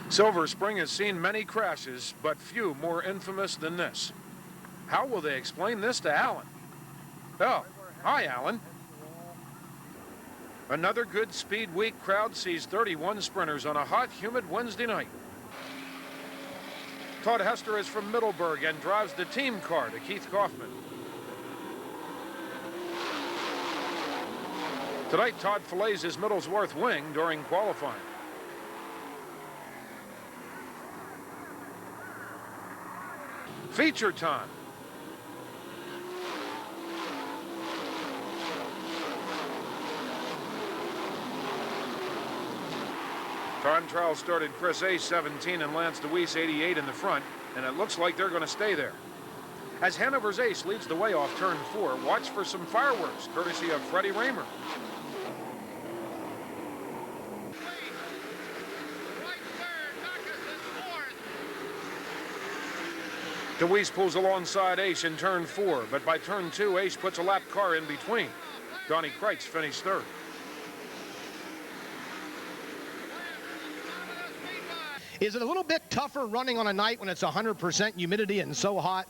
Silver Spring has seen many crashes, but few more infamous than this. How will they explain this to Alan? Oh, hi, Alan. Another good Speed Week crowd sees 31 sprinters on a hot, humid Wednesday night. Todd Hester is from Middleburg and drives the team car to Keith Kaufman. Tonight, Todd fillets his Middlesworth wing during qualifying. Feature time. Time trial started Chris A. 17 and Lance DeWeese 88 in the front, and it looks like they're going to stay there. As Hanover's Ace leads the way off turn 4, watch for some fireworks, courtesy of Freddie Raymer. DeWeese pulls alongside Ace in turn 4, but by turn 2, Ace puts a lap car in between. Donnie Kreitz finished third. Is it a little bit tougher running on a night when it's 100% humidity and so hot?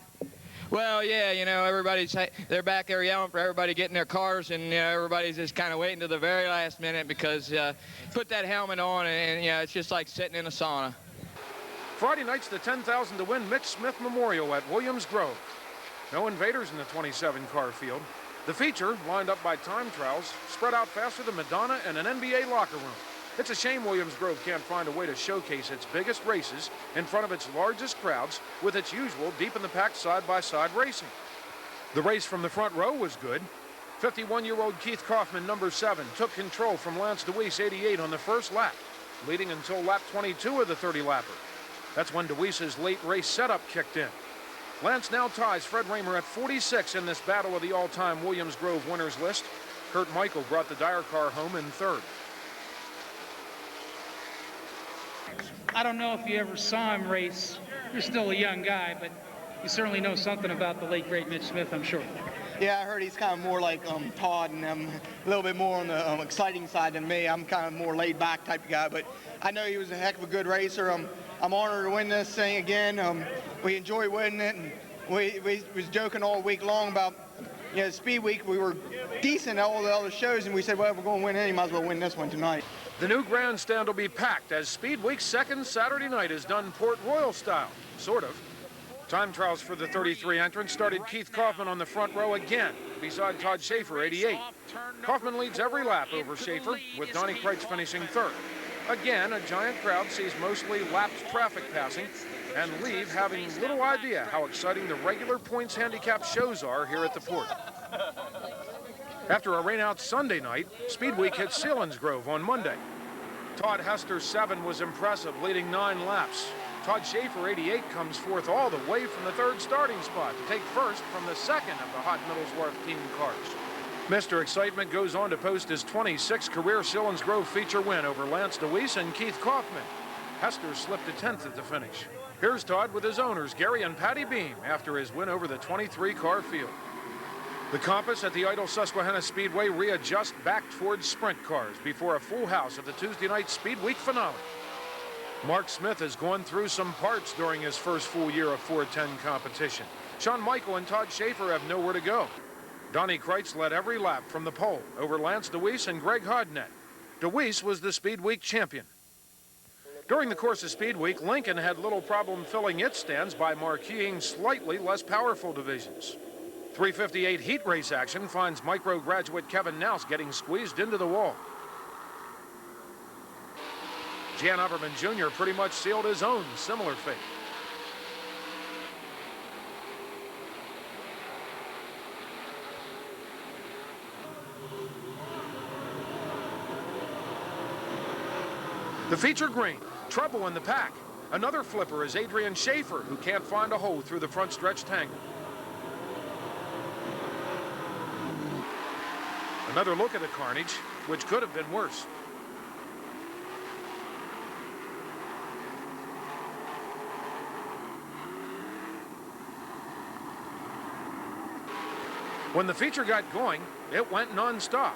Well, yeah, you know, they're back there yelling for everybody getting their cars, and, you know, everybody's just kind of waiting to the very last minute because put that helmet on, and, you know, it's just like sitting in a sauna. Friday night's the 10,000 to win Mitch Smith Memorial at Williams Grove. No invaders in the 27 car field. The feature, lined up by time trials, spread out faster than Madonna and an NBA locker room. It's a shame Williams Grove can't find a way to showcase its biggest races in front of its largest crowds with its usual deep-in-the-pack side-by-side racing. The race from the front row was good. 51-year-old Keith Kaufman, number 7, took control from Lance DeWeese, 88, on the first lap, leading until lap 22 of the 30-lapper. That's when DeWeese's late race setup kicked in. Lance now ties Fred Raymer at 46 in this battle of the all-time Williams Grove winners list. Kurt Michael brought the Dyer car home in third. I don't know if you ever saw him race. You're still a young guy, but you certainly know something about the late, great Mitch Smith, I'm sure. Yeah, I heard he's kind of more like Todd and a little bit more on the exciting side than me. I'm kind of more laid-back type of guy, but I know he was a heck of a good racer. I'm honored to win this thing again. We enjoy winning it, and we was joking all week long about, you know, Speed Week. We were decent at all the other shows, and we said, well, if we're going to win any, might as well win this one tonight. The new grandstand will be packed as Speed Week's second Saturday night is done Port Royal style, sort of. Time trials for the 33 entrants started Keith Kaufman on the front row again, beside Todd Schaeffer, 88. Kaufman leads every lap over Schaeffer, with Donnie Kreitz finishing third. Again, a giant crowd sees mostly lapped traffic passing and leave having little idea how exciting the regular points handicap shows are here at the port. After a rain-out Sunday night, Speed Week hit Selinsgrove on Monday. Todd Hester, 7, was impressive, leading 9 laps. Todd Schaeffer, 88, comes fourth all the way from the third starting spot to take first from the second of the hot Middlesworth team cars. Mr. Excitement goes on to post his 26th career Selinsgrove feature win over Lance DeWeese and Keith Kaufman. Hester slipped to 10th at the finish. Here's Todd with his owners, Gary and Patty Beam, after his win over the 23-car field. The compass at the idle Susquehanna Speedway readjusts back towards sprint cars before a full house at the Tuesday night Speed Week finale. Mark Smith has gone through some parts during his first full year of 410 competition. Shawn Michael and Todd Schaeffer have nowhere to go. Donnie Kreitz led every lap from the pole over Lance DeWeese and Greg Hodnett. DeWeese was the Speed Week champion. During the course of Speed Week, Lincoln had little problem filling its stands by marqueeing slightly less powerful divisions. 358 heat race action finds micro graduate Kevin Nouse getting squeezed into the wall. Jan Uberman Jr. pretty much sealed his own similar fate. The feature green, trouble in the pack. Another flipper is Adrian Schaeffer, who can't find a hole through the front stretch tangle. Another look at the carnage, which could have been worse. When the feature got going, it went non-stop.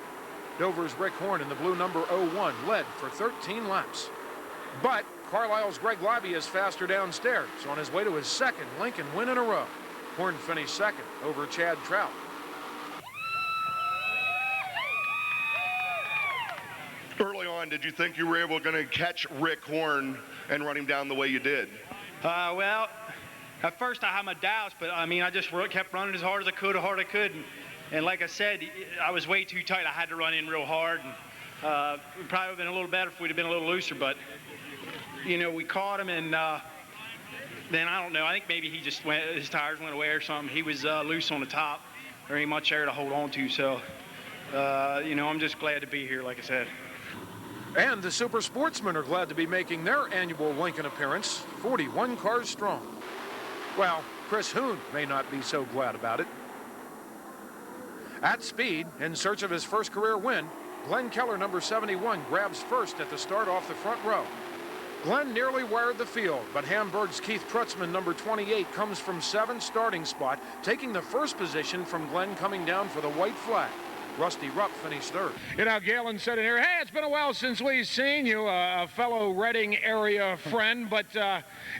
Dover's Rick Horn in the blue number 01 led for 13 laps. But Carlisle's Greg Libby is faster downstairs on his way to his second Lincoln win in a row. Horn finished second over Chad Trout. Early on, did you think you were able to catch Rick Horn and run him down the way you did? Well, at first I had my doubts, but I mean, I just kept running as hard as I could, and like I said, I was way too tight. I had to run in real hard, and it probably would have been a little better if we'd have been a little looser, but, you know, we caught him, and then I don't know, I think maybe he just his tires went away or something. He was loose on the top, very much there to hold on to, so, you know, I'm just glad to be here, like I said. And the Super Sportsmen are glad to be making their annual Lincoln appearance, 41 cars strong. Well, Chris Hoon may not be so glad about it. At speed, in search of his first career win, Glenn Keller, number 71, grabs first at the start off the front row. Glenn nearly wired the field, but Hamburg's Keith Trutzman, number 28, comes from 7th starting spot, taking the first position from Glenn coming down for the white flag. Rusty Rupp finished third. You know, Galen said in here, hey, it's been a while since we've seen you, a fellow Reading area friend, but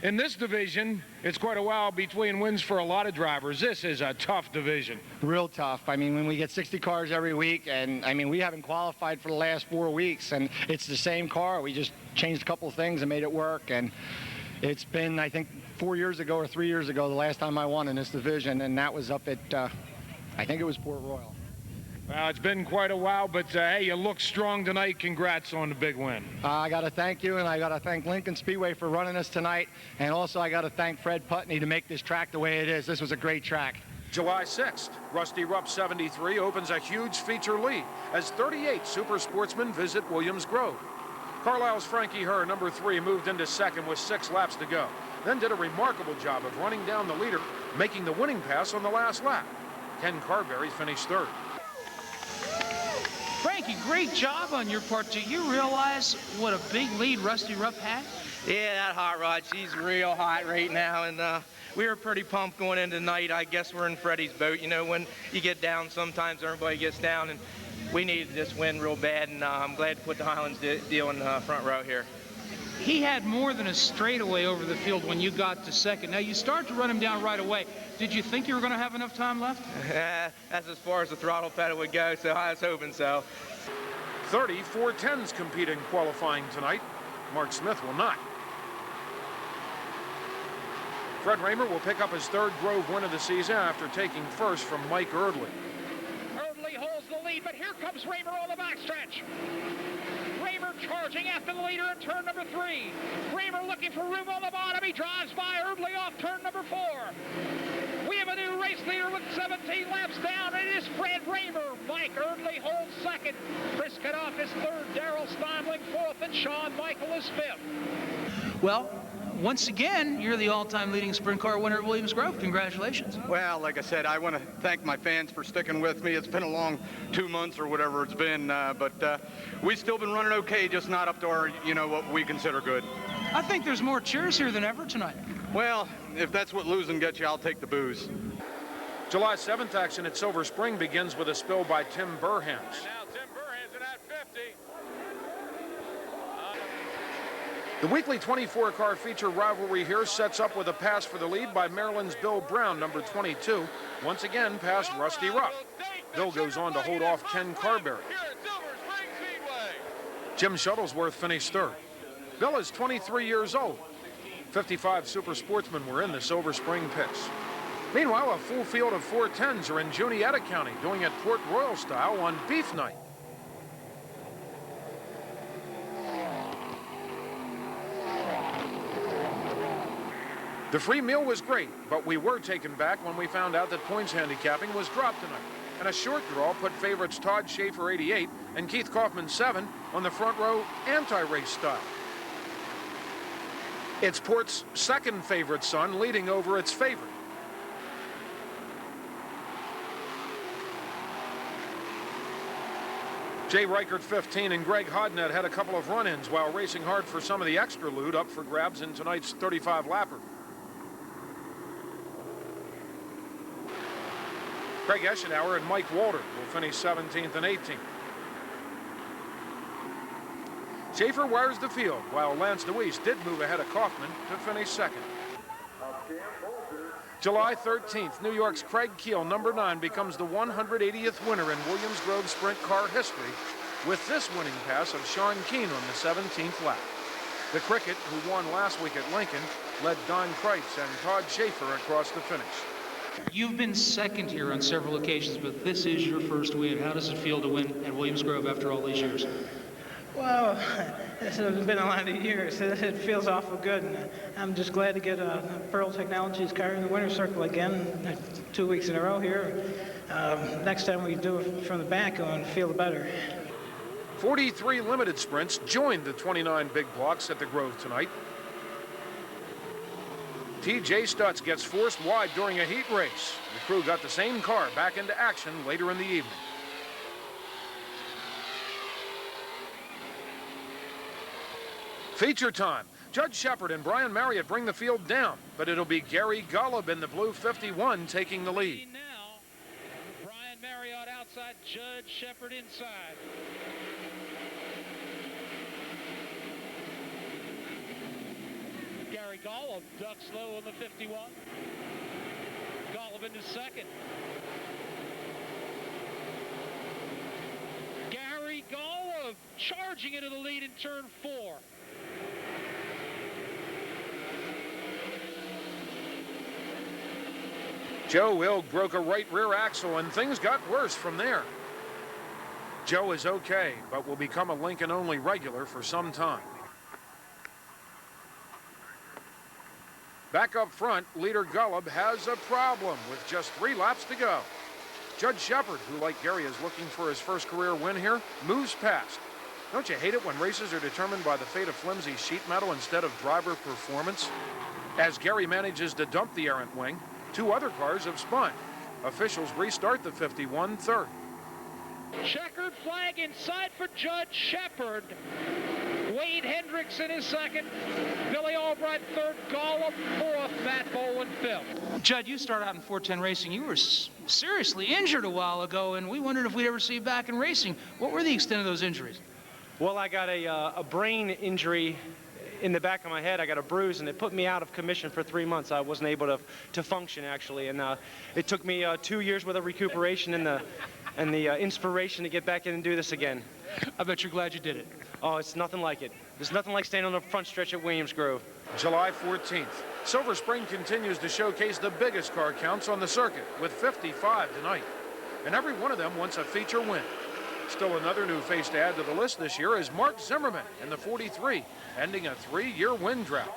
in this division, it's quite a while between wins for a lot of drivers. This is a tough division. Real tough. I mean, when we get 60 cars every week, and I mean, we haven't qualified for the last 4 weeks, and it's the same car. We just changed a couple of things and made it work, and it's been, I think, 4 years ago or 3 years ago, the last time I won in this division, and that was up at, I think it was Port Royal. Well, it's been quite a while, but hey, you look strong tonight. Congrats on the big win. I got to thank you, and I got to thank Lincoln Speedway for running us tonight, and also I got to thank Fred Putney to make this track the way it is. This was a great track. July 6th, Rusty Rupp 73 opens a huge feature lead as 38 Super Sportsmen visit Williams Grove. Carlisle's Frankie Herr, number 3, moved into second with 6 laps to go, then did a remarkable job of running down the leader, making the winning pass on the last lap. Ken Carberry finished third. Frankie, great job on your part. Do you realize what a big lead Rusty Rupp had? Yeah, that hot rod, she's real hot right now, and we were pretty pumped going into tonight. I guess we're in Freddie's boat. You know, when you get down, sometimes everybody gets down, and we needed this win real bad, and I'm glad to put the Highlands deal in the front row here. He had more than a straightaway over the field when you got to second. Now, you start to run him down right away. Did you think you were going to have enough time left? That's as far as the throttle pedal would go, so I was hoping so. 30 410s compete in qualifying tonight. Mark Smith will not. Fred Raymer will pick up his 3rd Grove win of the season after taking first from Mike Erdley. Erdley holds the lead, but here comes Raymer on the backstretch. Raymer charging after the leader in turn number 3. Raymer looking for room on the bottom. He drives by Erdley off turn number 4. We have a new race leader with 17 laps down. It is Fred Raymer. Mike Erdley holds second. Chris Kanoff is third. Darrell Steinling fourth. And Shawn Michael is fifth. Well, once again, you're the all-time leading sprint car winner at Williams Grove. Congratulations. Well, like I said, I want to thank my fans for sticking with me. It's been a long 2 months or whatever it's been, but we've still been running okay, just not up to our, you know, what we consider good. I think there's more cheers here than ever tonight. Well, if that's what losing gets you, I'll take the booze. July 7th action at Silver Spring begins with a spill by Tim Burhans. Now Tim Burhans at 50. The weekly 24-car feature rivalry here sets up with a pass for the lead by Maryland's Bill Brown, number 22, once again past Rusty Rupp. Bill goes on to hold off Ken Carberry. Jim Shuttlesworth finished third. Bill is 23 years old. 55 Super Sportsmen were in the Silver Spring pits. Meanwhile, a full field of 410s are in Juniata County, doing it Port Royal style on Beef Night. The free meal was great, but we were taken back when we found out that points handicapping was dropped tonight. And a short draw put favorites Todd Schaeffer, 88, and Keith Kaufman, 7, on the front row anti-race style. It's Port's second favorite son leading over its favorite. Jay Reichert, 15, and Greg Hodnett had a couple of run-ins while racing hard for some of the extra loot up for grabs in tonight's 35-lapper. Craig Eschenauer and Mike Walter will finish 17th and 18th. Schaeffer wires the field, while Lance DeWeese did move ahead of Kaufman to finish second. July 13th, New York's Craig Keel, number 9, becomes the 180th winner in Williams Grove sprint car history with this winning pass of Sean Keane on the 17th lap. The Cricket, who won last week at Lincoln, led Don Kreitz and Todd Schaeffer across the finish. You've been second here on several occasions, but this is your first win. How does it feel to win at Williams Grove after all these years? Well, it's been a lot of years. It feels awful good. And I'm just glad to get Pearl Technologies car in the winner's circle again 2 weeks in a row here. Next time we do it from the back, I'll feel better. 43 limited sprints joined the 29 big blocks at the Grove tonight. T.J. Stutz gets forced wide during a heat race. The crew got the same car back into action later in the evening. Feature time. Judge Shepard and Brian Marriott bring the field down, but it'll be Gary Golub in the blue 51 taking the lead. Now, Brian Marriott outside, Judge Shepard inside. Gary Golub ducks low on the 51. Golub into second. Gary Golub charging into the lead in turn 4. Joe Wilg broke a right rear axle and things got worse from there. Joe is okay, but will become a Lincoln-only regular for some time. Back up front, leader Golub has a problem with just 3 laps to go. Judge Shepard, who like Gary is looking for his first career win here, moves past. Don't you hate it when races are determined by the fate of flimsy sheet metal instead of driver performance? As Gary manages to dump the errant wing, 2 other cars have spun. Officials restart the 51 third. Checkered flag inside for Judge Shepard. Wade Hendrickson is second. Billy Albright third. Golub fourth. Matt Boland fifth. Judd, you started out in 410 racing. You were seriously injured a while ago, and we wondered if we'd ever see you back in racing. What were the extent of those injuries? Well, I got a brain injury in the back of my head. I got a bruise, and it put me out of commission for 3 months. I wasn't able to function, actually, and it took me 2 years worth of recuperation and the inspiration to get back in and do this again. I bet you're glad you did it. Oh, it's nothing like it. There's nothing like standing on the front stretch at Williams Grove. July 14th. Silver Spring continues to showcase the biggest car counts on the circuit, with 55 tonight. And every one of them wants a feature win. Still another new face to add to the list this year is Mark Zimmerman in the 43, ending a 3-year win drought.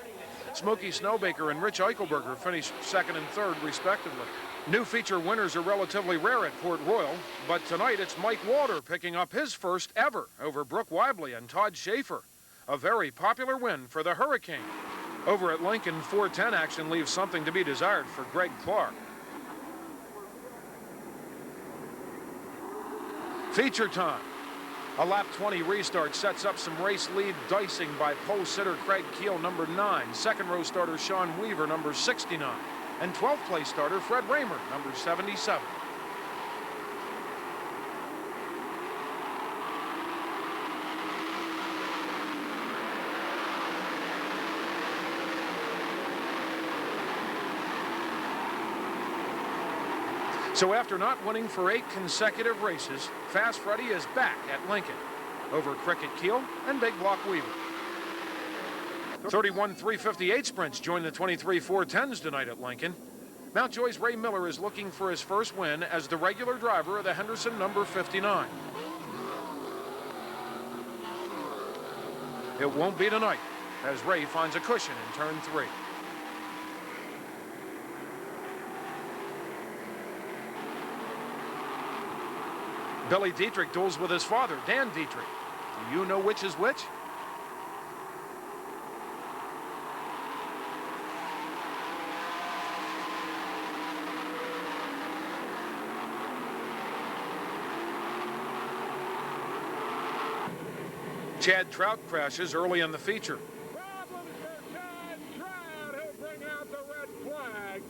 Smokey Snowbaker and Rich Eichelberger finished second and third, respectively. New feature winners are relatively rare at Port Royal, but tonight it's Mike Walter picking up his first ever over Brooke Weibly and Todd Schaeffer. A very popular win for the Hurricane. Over at Lincoln, 410 action leaves something to be desired for Greg Clark. Feature time. A lap 20 restart sets up some race lead dicing by pole sitter Craig Keel, number 9, second row starter Sean Weaver, number 69, and 12th place starter Fred Raymer, number 77. So after not winning for 8 consecutive races, Fast Freddy is back at Lincoln over Cricket Keel and Big Block Weaver. 31 358 sprints join the 23 410s tonight at Lincoln. Mountjoy's Ray Miller is looking for his first win as the regular driver of the Henderson number 59. It won't be tonight as Ray finds a cushion in turn 3. Billy Dietrich duels with his father, Dan Dietrich. Do you know which is which? Chad Trout crashes early in the feature. Problems for Chad Trout, who'll bring out the red flag.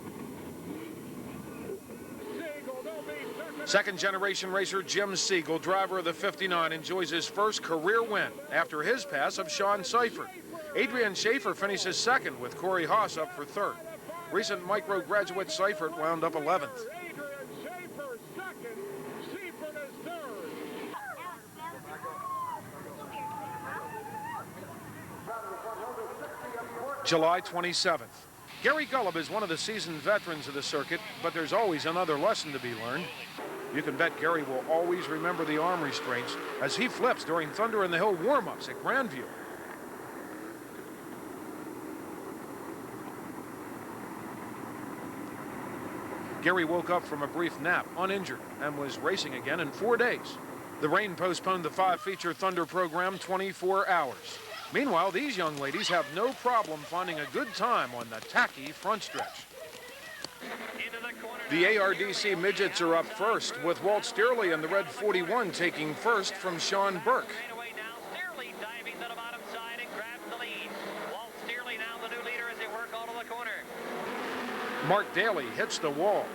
Siegel, they'll be circling Second-generation racer Jim Siegel, driver of the 59, enjoys his first career win after his pass of Schaeffer. Adrian Schaeffer finishes second with Corey Haas up for third. Recent micro graduate Seifert wound up 11th. July 27th. Gary Gullib is one of the seasoned veterans of the circuit, but there's always another lesson to be learned. You can bet Gary will always remember the arm restraints as he flips during Thunder in the Hill warm-ups at Grandview. Gary woke up from a brief nap uninjured and was racing again in 4 days. The rain postponed the 5-feature Thunder program 24 hours. Meanwhile, these young ladies have no problem finding a good time on the tacky front stretch. The ARDC midgets are up first, with Walt Steerley in the red 41 taking first from Sean Burke. Mark Daly hits the wall.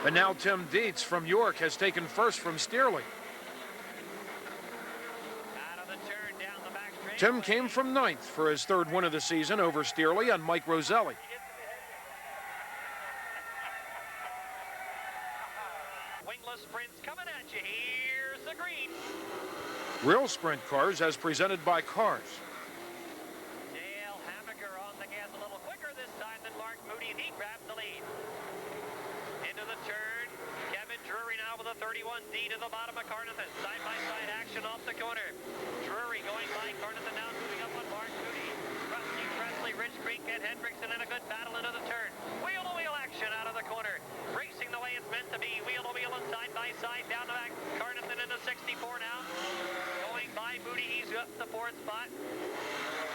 And now Tim Dietz from York has taken first from Steerley. Tim came from 9th for his 3rd win of the season over Steerley and Mike Roselli. Wingless sprints coming at you. Here's the green. Real sprint cars as presented by Cars. Dale Hammaker on the gas a little quicker this time than Mark Moody. He grabs the lead. Into the turn. Kevin Drury now with a 31D to the bottom of Carnathan. Side-by-side action off the corner. Drury going by Carnathan now, moving up on Mark Moody. Rusty, Presley, Rich Creek, and Hendrickson in a good battle into the turn. Wheel-to-wheel action out of the corner. Racing the way it's meant to be. Wheel-to-wheel and side-by-side down the back. Carnathan into 64 now. Going by Moody, he's up the 4th spot.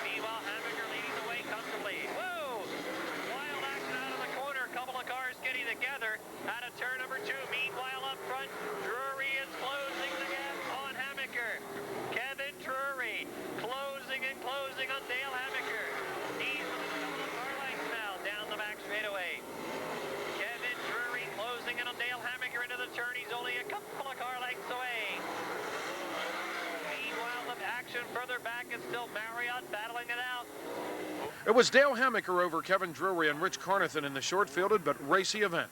Meanwhile, Hammaker leading the way comfortably. Whoa! Wild action out of the corner. A couple of cars getting together out of turn number 2. Meanwhile, up front, Drury is closing the gap on Hammaker. Kevin Drury closing and closing on Dale Hammaker. He's within a couple of car lengths now down the back straightaway. Kevin Drury closing in on Dale Hammaker into the turn. He's only a couple of car lengths away. Meanwhile, the action further back is still Marriott battling it out. It was Dale Hammaker over Kevin Drury and Rich Carnathan in the short-fielded but racy event.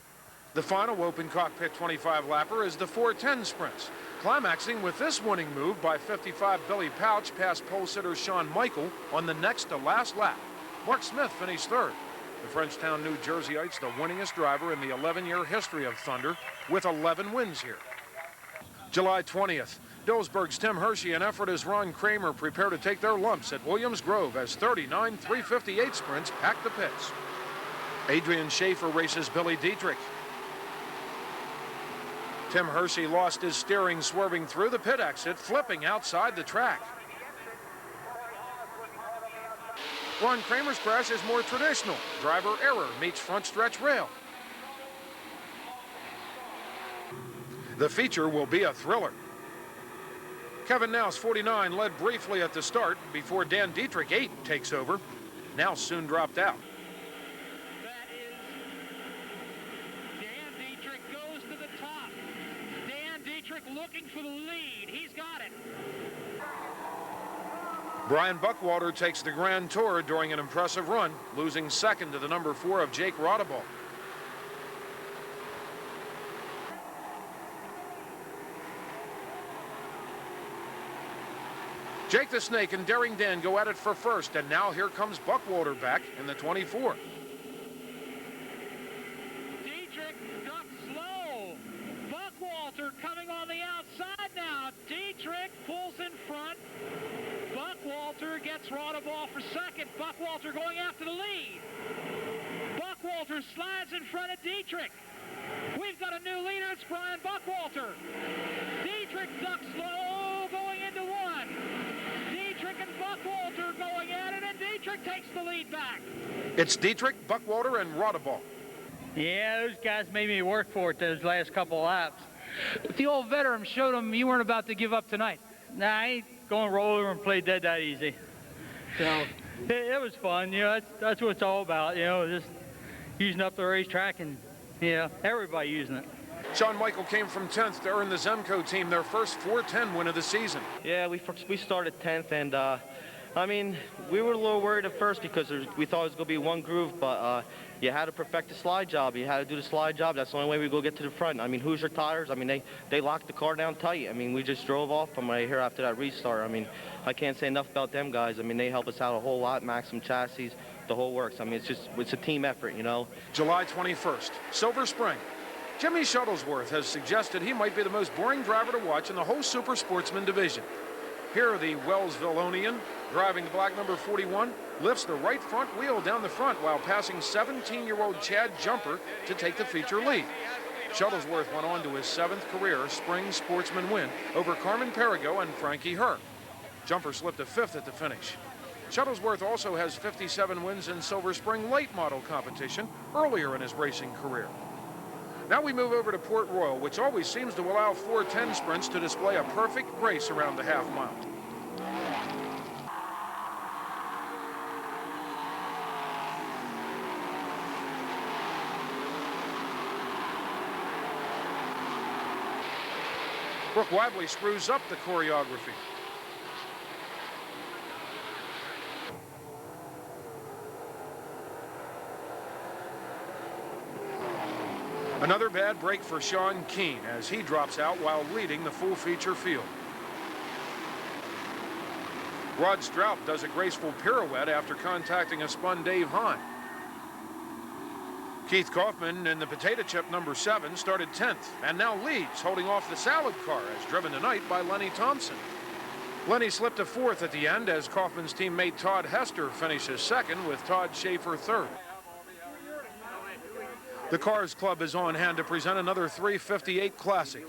The final open cockpit 25-lapper is the 410 sprints, climaxing with this winning move by 55 Billy Pouch past pole sitter Shawn Michael on the next to last lap. Mark Smith finished 3rd. The Frenchtown, New Jerseyites, the winningest driver in the 11-year history of Thunder, with 11 wins here. July 20th, Dillsburg's Tim Hershey and Ephrata's Ron Kramer prepare to take their lumps at Williams Grove as 39 358 sprints pack the pits. Adrian Schaeffer races Billy Dietrich. Tim Hershey lost his steering swerving through the pit exit, flipping outside the track. Ron Kramer's crash is more traditional. Driver error meets front stretch rail. The feature will be a thriller. Kevin Now's 49 led briefly at the start before Dan Dietrich 8 takes over. Now soon dropped out. That is Dan Dietrich goes to the top. Dan Dietrich looking for the lead. He's got it. Brian Buckwalter takes the Grand Tour during an impressive run, losing 2nd to the number 4 of Jake Rodeball. Jake the Snake and Daring Dan go at it for first, and now here comes Buckwalter back in the 24. Dietrich ducks slow. Buckwalter coming on the outside now. Dietrich pulls in front. Buckwalter gets Rodeball for 2nd. Buckwalter going after the lead. Buckwalter slides in front of Dietrich. We've got a new leader. It's Brian Buckwalter. Dietrich ducks slow going into 1. Dietrich and Buckwalter going at it, and Dietrich takes the lead back. It's Dietrich, Buckwalter, and Rodeball. Yeah, those guys made me work for it those last couple of laps. The old veteran showed them you weren't about to give up tonight. Nah, I ain't going to roll over and play dead that easy. So it was fun, you know, that's what it's all about, you know, just using up the racetrack and Yeah, everybody using it. Shawn Michael came from 10th to earn the Zemco team their first 410 win of the season. Yeah, we started 10th, and I mean, we were a little worried at first because we thought it was going to be one groove, but you had to perfect the slide job. You had to do the slide job. That's the only way we go get to the front. I mean, Hoosier Tires, I mean, they locked the car down tight. I mean, we just drove off from right here after that restart. I mean, I can't say enough about them guys. I mean, they help us out a whole lot, Maxim Chassis, the whole works. I mean, it's a team effort, you know. July 21st, Silver Spring. Jimmy Shuttlesworth has suggested he might be the most boring driver to watch in the whole Super Sportsman division. Here, the Wellsvilleonian, driving the black number 41, lifts the right front wheel down the front while passing 17-year-old Chad Jumper to take the feature lead. Shuttlesworth went on to his 7th career Spring Sportsman win over Carmen Perigo and Frankie Herr. Jumper slipped to 5th at the finish. Shuttlesworth also has 57 wins in Silver Spring late model competition earlier in his racing career. Now we move over to Port Royal, which always seems to allow 410 sprints to display a perfect race around the half mile. Brooke Wadley screws up the choreography. Another bad break for Sean Keane as he drops out while leading the full feature field. Rod Strout does a graceful pirouette after contacting a spun Dave Hahn. Keith Kaufman in the potato chip number 7 started 10th and now leads, holding off the salad car as driven tonight by Lenny Thompson. Lenny slipped to 4th at the end as Kaufman's teammate Todd Hester finishes 2nd with Todd Schaeffer 3rd. The Cars Club is on hand to present another 358 Classic.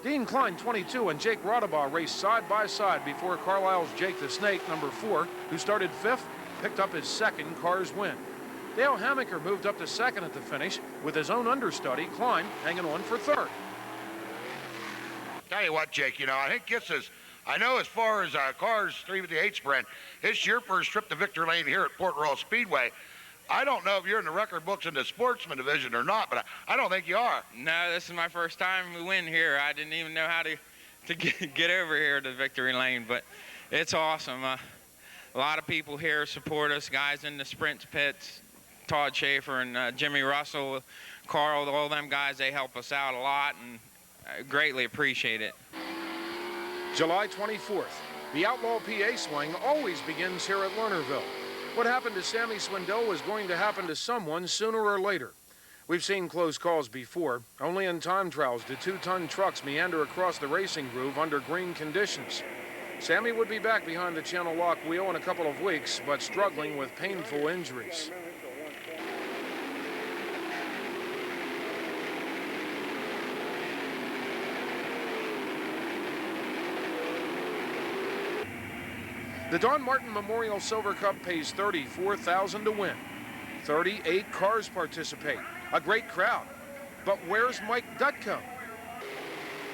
Dean Klein, 22, and Jake Rodabaugh raced side by side before Carlisle's Jake the Snake, number 4, who started 5th, picked up his 2nd Cars win. Dale Hammaker moved up to 2nd at the finish with his own understudy, Klein, hanging on for 3rd. Tell you what, Jake, you know, I think this is, I know as far as Cars 358 sprint, it's your first trip to victory lane here at Port Royal Speedway. I don't know if you're in the record books in the sportsman division or not, but I don't think you are. No, this is my first time we win here. I didn't even know how to get over here to victory lane, but it's awesome. A lot of people here support us, guys in the sprint pits, Todd Schaeffer and Jimmy Russell, Carl, all them guys, they help us out a lot, and I greatly appreciate it. July 24th, the Outlaw PA swing always begins here at Lernerville. What happened to Sammy Swindell was going to happen to someone sooner or later. We've seen close calls before. Only in time trials did 2-ton trucks meander across the racing groove under green conditions. Sammy would be back behind the channel lock wheel in a couple of weeks, but struggling with painful injuries. The Don Martin Memorial Silver Cup pays $34,000 to win. 38 cars participate. A great crowd. But where's Mike Dutko?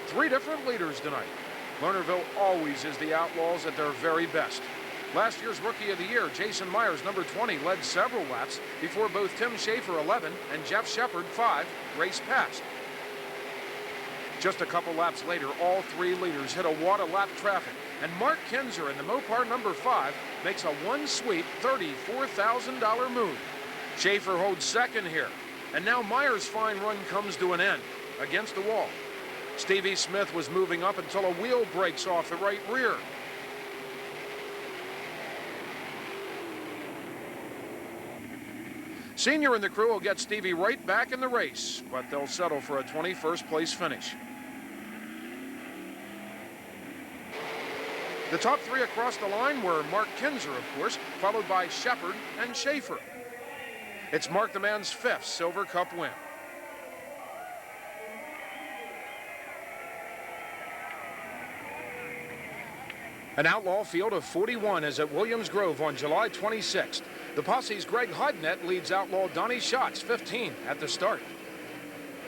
3 different leaders tonight. Lernerville always is the Outlaws at their very best. Last year's Rookie of the Year, Jason Myers, number 20, led several laps before both Tim Schaeffer, 11, and Jeff Shepard, 5, raced past. Just a couple laps later, all 3 leaders hit a wad of lap traffic, and Mark Kinzer in the Mopar number 5 makes a one-sweep $34,000 move. Schaeffer holds 2nd here, and now Myers' fine run comes to an end against the wall. Stevie Smith was moving up until a wheel breaks off the right rear. Senior and the crew will get Stevie right back in the race, but they'll settle for a 21st place finish. The top 3 across the line were Mark Kinzer, of course, followed by Shepard and Schaeffer. It's Mark the Man's 5th Silver Cup win. An outlaw field of 41 is at Williams Grove on July 26th. The posse's Greg Hodnett leads outlaw Donnie Schatz, 15, at the start.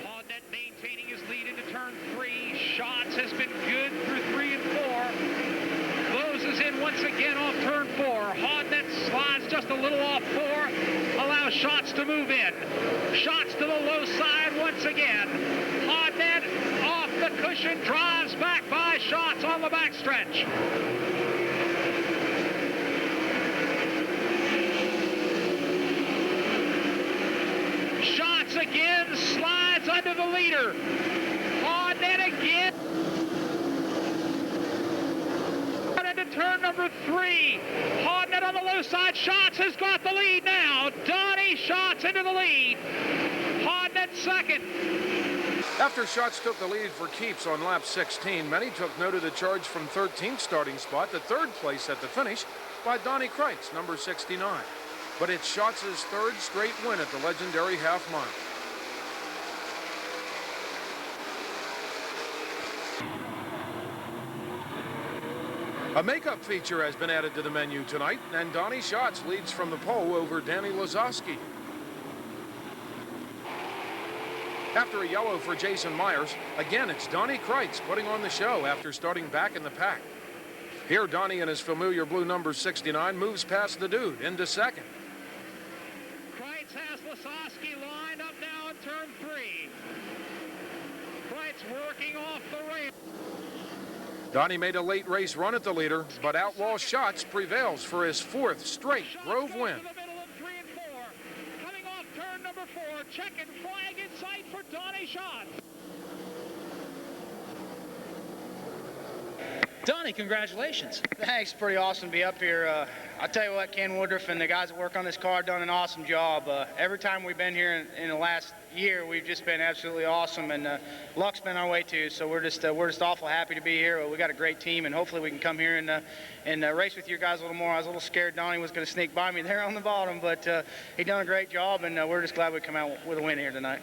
Hodnett maintaining his lead into turn 3. Schatz has been good through 3 and 4. Closes in once again off turn 4. Hodnett slides just a little off 4. Allows Shots to move in. Shots to the low side once again. Hodnett off the cushion, drives back by Shots on the backstretch. Shots again, slides under the leader. Hodnett again. Into turn number 3. Hodnett on the low side. Shots has got the lead now. Donnie Shots into the lead. Hodnett second. After Shots took the lead for keeps on lap 16, many took note of the charge from 13th starting spot to third place at the finish by Donnie Kreitz, number 69. But it's Shots' third straight win at the legendary half mile. A makeup feature has been added to the menu tonight, and Donnie Shots leads from the pole over Danny Lazowski. After a yellow for Jason Myers, again it's Donnie Kreitz putting on the show after starting back in the pack. Here Donnie in his familiar blue number 69 moves past the dude into second. Kreitz has Lazowski lined up now in turn 3. Kreitz working off the rail. Donnie made a late race run at the leader, but Outlaw Shots prevails for his fourth straight Grove win. Coming off turn number 4, checking flag in sight for Donnie Shots. Donnie, congratulations. Thanks, pretty awesome to be up here. I'll tell you what, Ken Woodruff and the guys that work on this car done an awesome job. Every time we've been here in the last year, we've just been absolutely awesome, and luck's been our way too. So we're just awful happy to be here. We got a great team, and hopefully we can come here and race with you guys a little more. I was a little scared Donnie was going to sneak by me there on the bottom, but he done a great job, and we're just glad we come out with a win here tonight.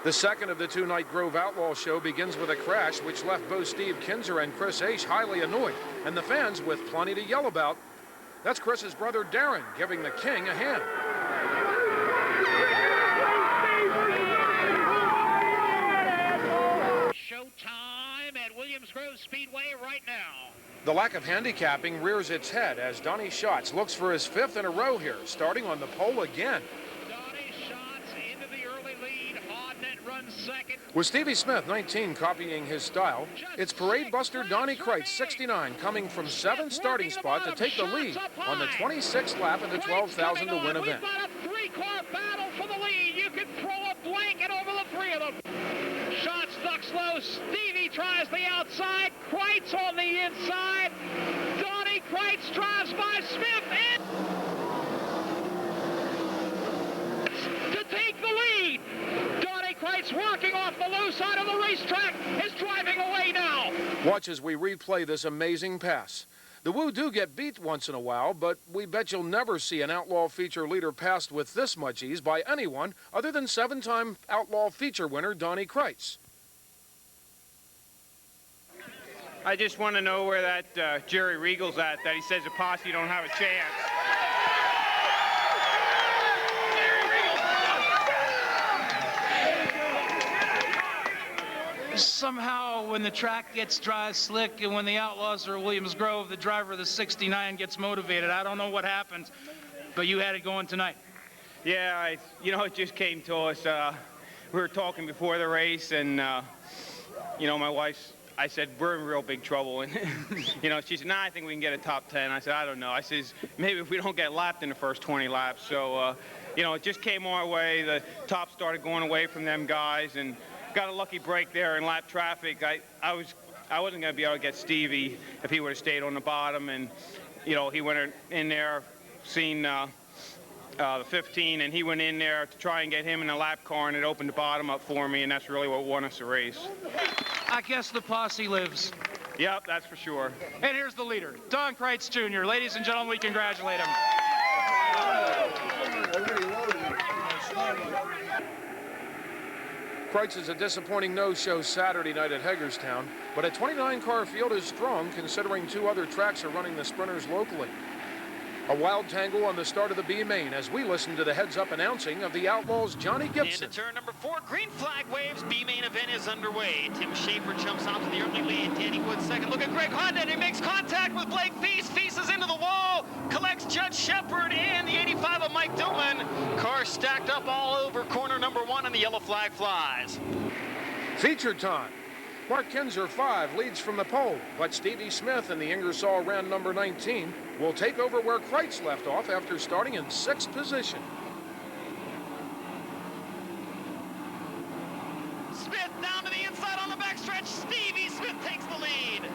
The second of the two-night Grove Outlaw show begins with a crash which left both Steve Kinzer and Chris Aish highly annoyed, and the fans with plenty to yell about. That's Chris's brother Darren giving the King a hand. Showtime at Williams Grove Speedway right now. The lack of handicapping rears its head as Donnie Shots looks for his fifth in a row here, starting on the pole again. Second. With Stevie Smith, 19, copying his style, it's parade buster Donnie Kreitz, 69, coming from 7th starting spot to take the lead on the 26th lap of the 12,000 to win event. We've got a three-car battle for the lead. You can throw a blanket over the three of them. Shots ducks low. Stevie tries the outside. Kreitz on the inside. Donnie Kreitz drives by Smith and to take the lead. Donnie Kreitz working off the low side of the racetrack is driving away now. Watch as we replay this amazing pass. The Woo do get beat once in a while, but we bet you'll never see an Outlaw feature leader passed with this much ease by anyone other than 7-time Outlaw feature winner Donnie Kreitz. I just want to know where that Jerry Regal's at, that he says the posse don't have a chance. Somehow, when the track gets dry, slick, and when the Outlaws are at Williams Grove, the driver of the 69 gets motivated. I don't know what happens, but you had it going tonight. Yeah, it just came to us. We were talking before the race, and, my wife, I said, we're in real big trouble. And, she said, I think we can get a top 10. I said, I don't know. I says, maybe if we don't get lapped in the first 20 laps. So, it just came our way. The top started going away from them guys, and got a lucky break there in lap traffic. I wasn't going to be able to get Stevie if he would have stayed on the bottom, and he went in there, seen the 15, and he went in there to try and get him in the lap car, and it opened the bottom up for me, and that's really what won us the race. I guess the posse lives. Yep, that's for sure. And here's the leader, Don Kreitz Jr. Ladies and gentlemen, we congratulate him. Kreitz is a disappointing no-show Saturday night at Hagerstown, but a 29-car field is strong considering 2 other tracks are running the sprinters locally. A wild tangle on the start of the B main as we listen to the heads-up announcing of the Outlaws' Johnny Gibson. Into turn number 4, green flag waves. B main event is underway. Tim Schaeffer jumps onto the early lead. Danny Wood second. Look at Greg Honda, and he makes contact with Blake Feast. Feast is into the wall, collects Judge Shepard and the 85 of Mike Dillman. Cars stacked up all over corner number 1, and the yellow flag flies. Feature time. Mark Kinzer 5 leads from the pole, but Stevie Smith in the Ingersoll Rand number 19 will take over where Kreitz left off after starting in 6th position. Smith down to the inside on the backstretch. Stevie Smith takes the lead.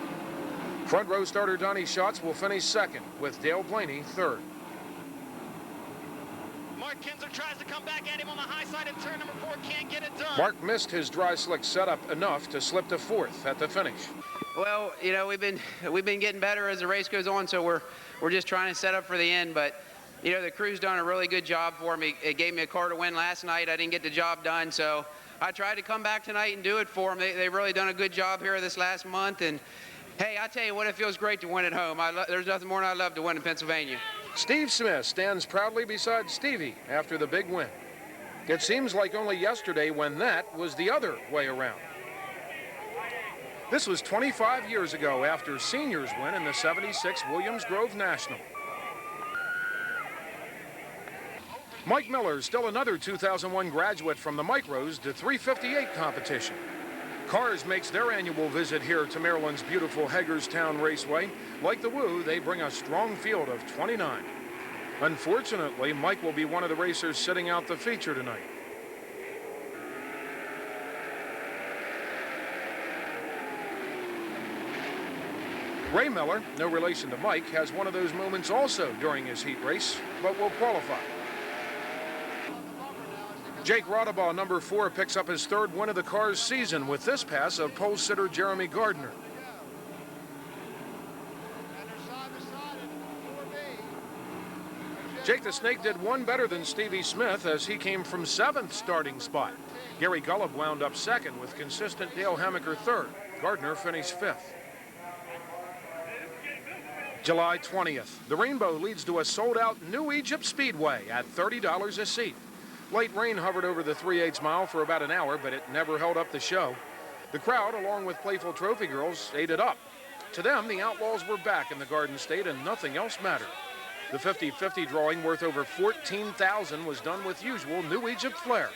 Front row starter Donnie Schatz will finish 2nd, with Dale Blaney 3rd. Mark Kinzer tries to come back at him on the high side in turn number 4, can't get it done. Mark missed his dry slick setup enough to slip to 4th at the finish. Well, you know, we've been getting better as the race goes on, so we're just trying to set up for the end. But you know, the crew's done a really good job for me. It gave me a car to win last night. I didn't get the job done, so I tried to come back tonight and do it for them. They've really done a good job here this last month. And hey, I tell you what, it feels great to win at home. There's nothing more than I love to win in Pennsylvania. Steve Smith stands proudly beside Stevie after the big win. It seems like only yesterday when that was the other way around. This was 25 years ago after Seniors win in the '76 Williams Grove National. Mike Miller, still another 2001 graduate from the Micros to 358 competition. Cars makes their annual visit here to Maryland's beautiful Hagerstown Raceway. Like the Woo, they bring a strong field of 29. Unfortunately, Mike will be one of the racers sitting out the feature tonight. Ray Miller, no relation to Mike, has one of those moments also during his heat race, but will qualify. Jake Rodabaugh, number 4, picks up his 3rd win of the car's season with this pass of pole sitter Jeremy Gardner. Jake the Snake did one better than Stevie Smith as he came from 7th starting spot. Gary Gullub wound up 2nd with consistent Dale Hammaker 3rd. Gardner finished 5th. July 20th, the Rainbow leads to a sold-out New Egypt Speedway at $30 a seat. Light rain hovered over the 3/8 mile for about an hour, but it never held up the show. The crowd, along with playful trophy girls, ate it up. To them, the Outlaws were back in the Garden State and nothing else mattered. The 50-50 drawing worth over $14,000 was done with usual New Egypt flair.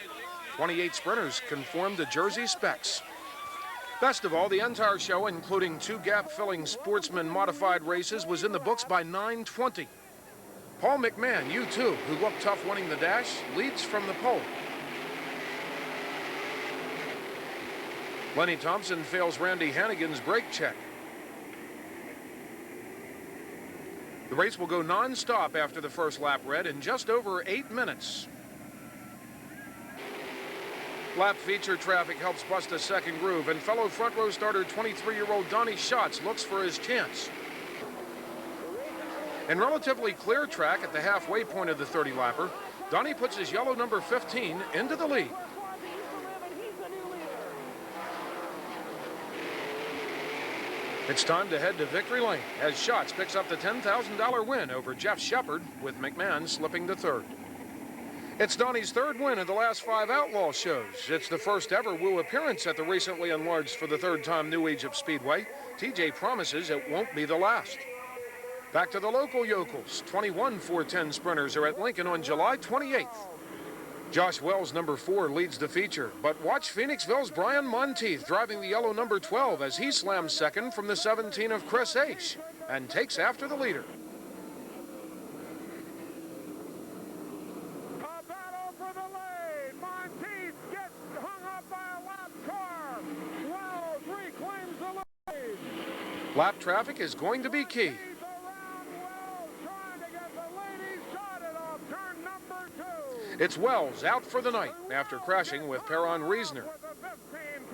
28 sprinters conformed to Jersey specs. Best of all, the entire show, including 2 gap-filling sportsman modified races, was in the books by 9:20. Paul McMahon, U2, who looked tough winning the dash, leads from the pole. Lenny Thompson fails Randy Hannigan's brake check. The race will go non-stop after the first lap read in just over 8 minutes. Lap feature traffic helps bust a second groove, and fellow front row starter 23-year-old Donnie Schatz looks for his chance. In relatively clear track at the halfway point of the 30-lapper, Donnie puts his yellow number 15 into the lead. It's time to head to victory lane as Schatz picks up the $10,000 win over Jeff Shepard, with McMahon slipping to 3rd. It's Donnie's 3rd win of the last 5 Outlaw shows. It's the first ever Woo appearance at the recently enlarged for the 3rd time New Egypt Speedway. TJ promises it won't be the last. Back to the local yokels. 21 410 sprinters are at Lincoln on July 28th. Josh Wells, number 4, leads the feature, but watch Phoenixville's Brian Monteith driving the yellow number 12 as he slams 2nd from the 17 of Chris H. and takes after the leader. A battle for the lead. Monteith gets hung up by a lap car. Wells reclaims the lead. Lap traffic is going to be key. It's Wells out for the night after crashing with Perron Reisner. And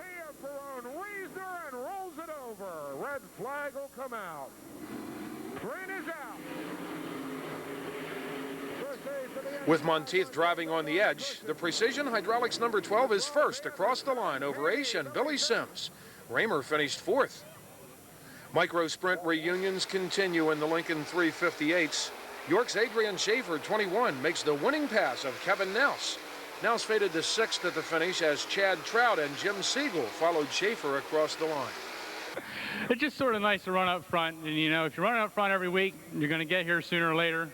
rolls it over. Red flag will come out. Green is out. With Monteith driving on the edge, the Precision Hydraulics number 12 is first across the line over Aish and Billy Sims. Raymer finished 4th. Micro sprint reunions continue in the Lincoln 358s. York's Adrian Schaeffer, 21, makes the winning pass of Kevin Nels. Nels faded to 6th at the finish as Chad Trout and Jim Siegel followed Schaeffer across the line. It's just sort of nice to run up front, and you know, if you're running up front every week, you're going to get here sooner or later.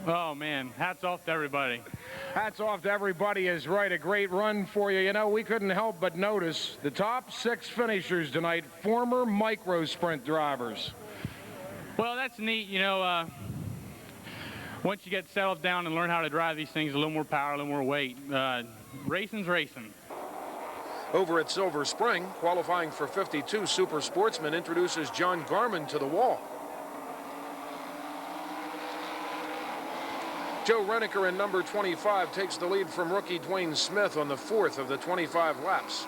Oh man, hats off to everybody. Hats off to everybody is right. A great run for you. You know, we couldn't help but notice the top 6 finishers tonight, former micro sprint drivers. Well, that's neat. You know, once you get settled down and learn how to drive these things, a little more power, a little more weight. Racing's racing. Over at Silver Spring, qualifying for 52, Super Sportsman introduces John Garman to the wall. Joe Reniker in number 25 takes the lead from rookie Dwayne Smith on the 4th of the 25 laps.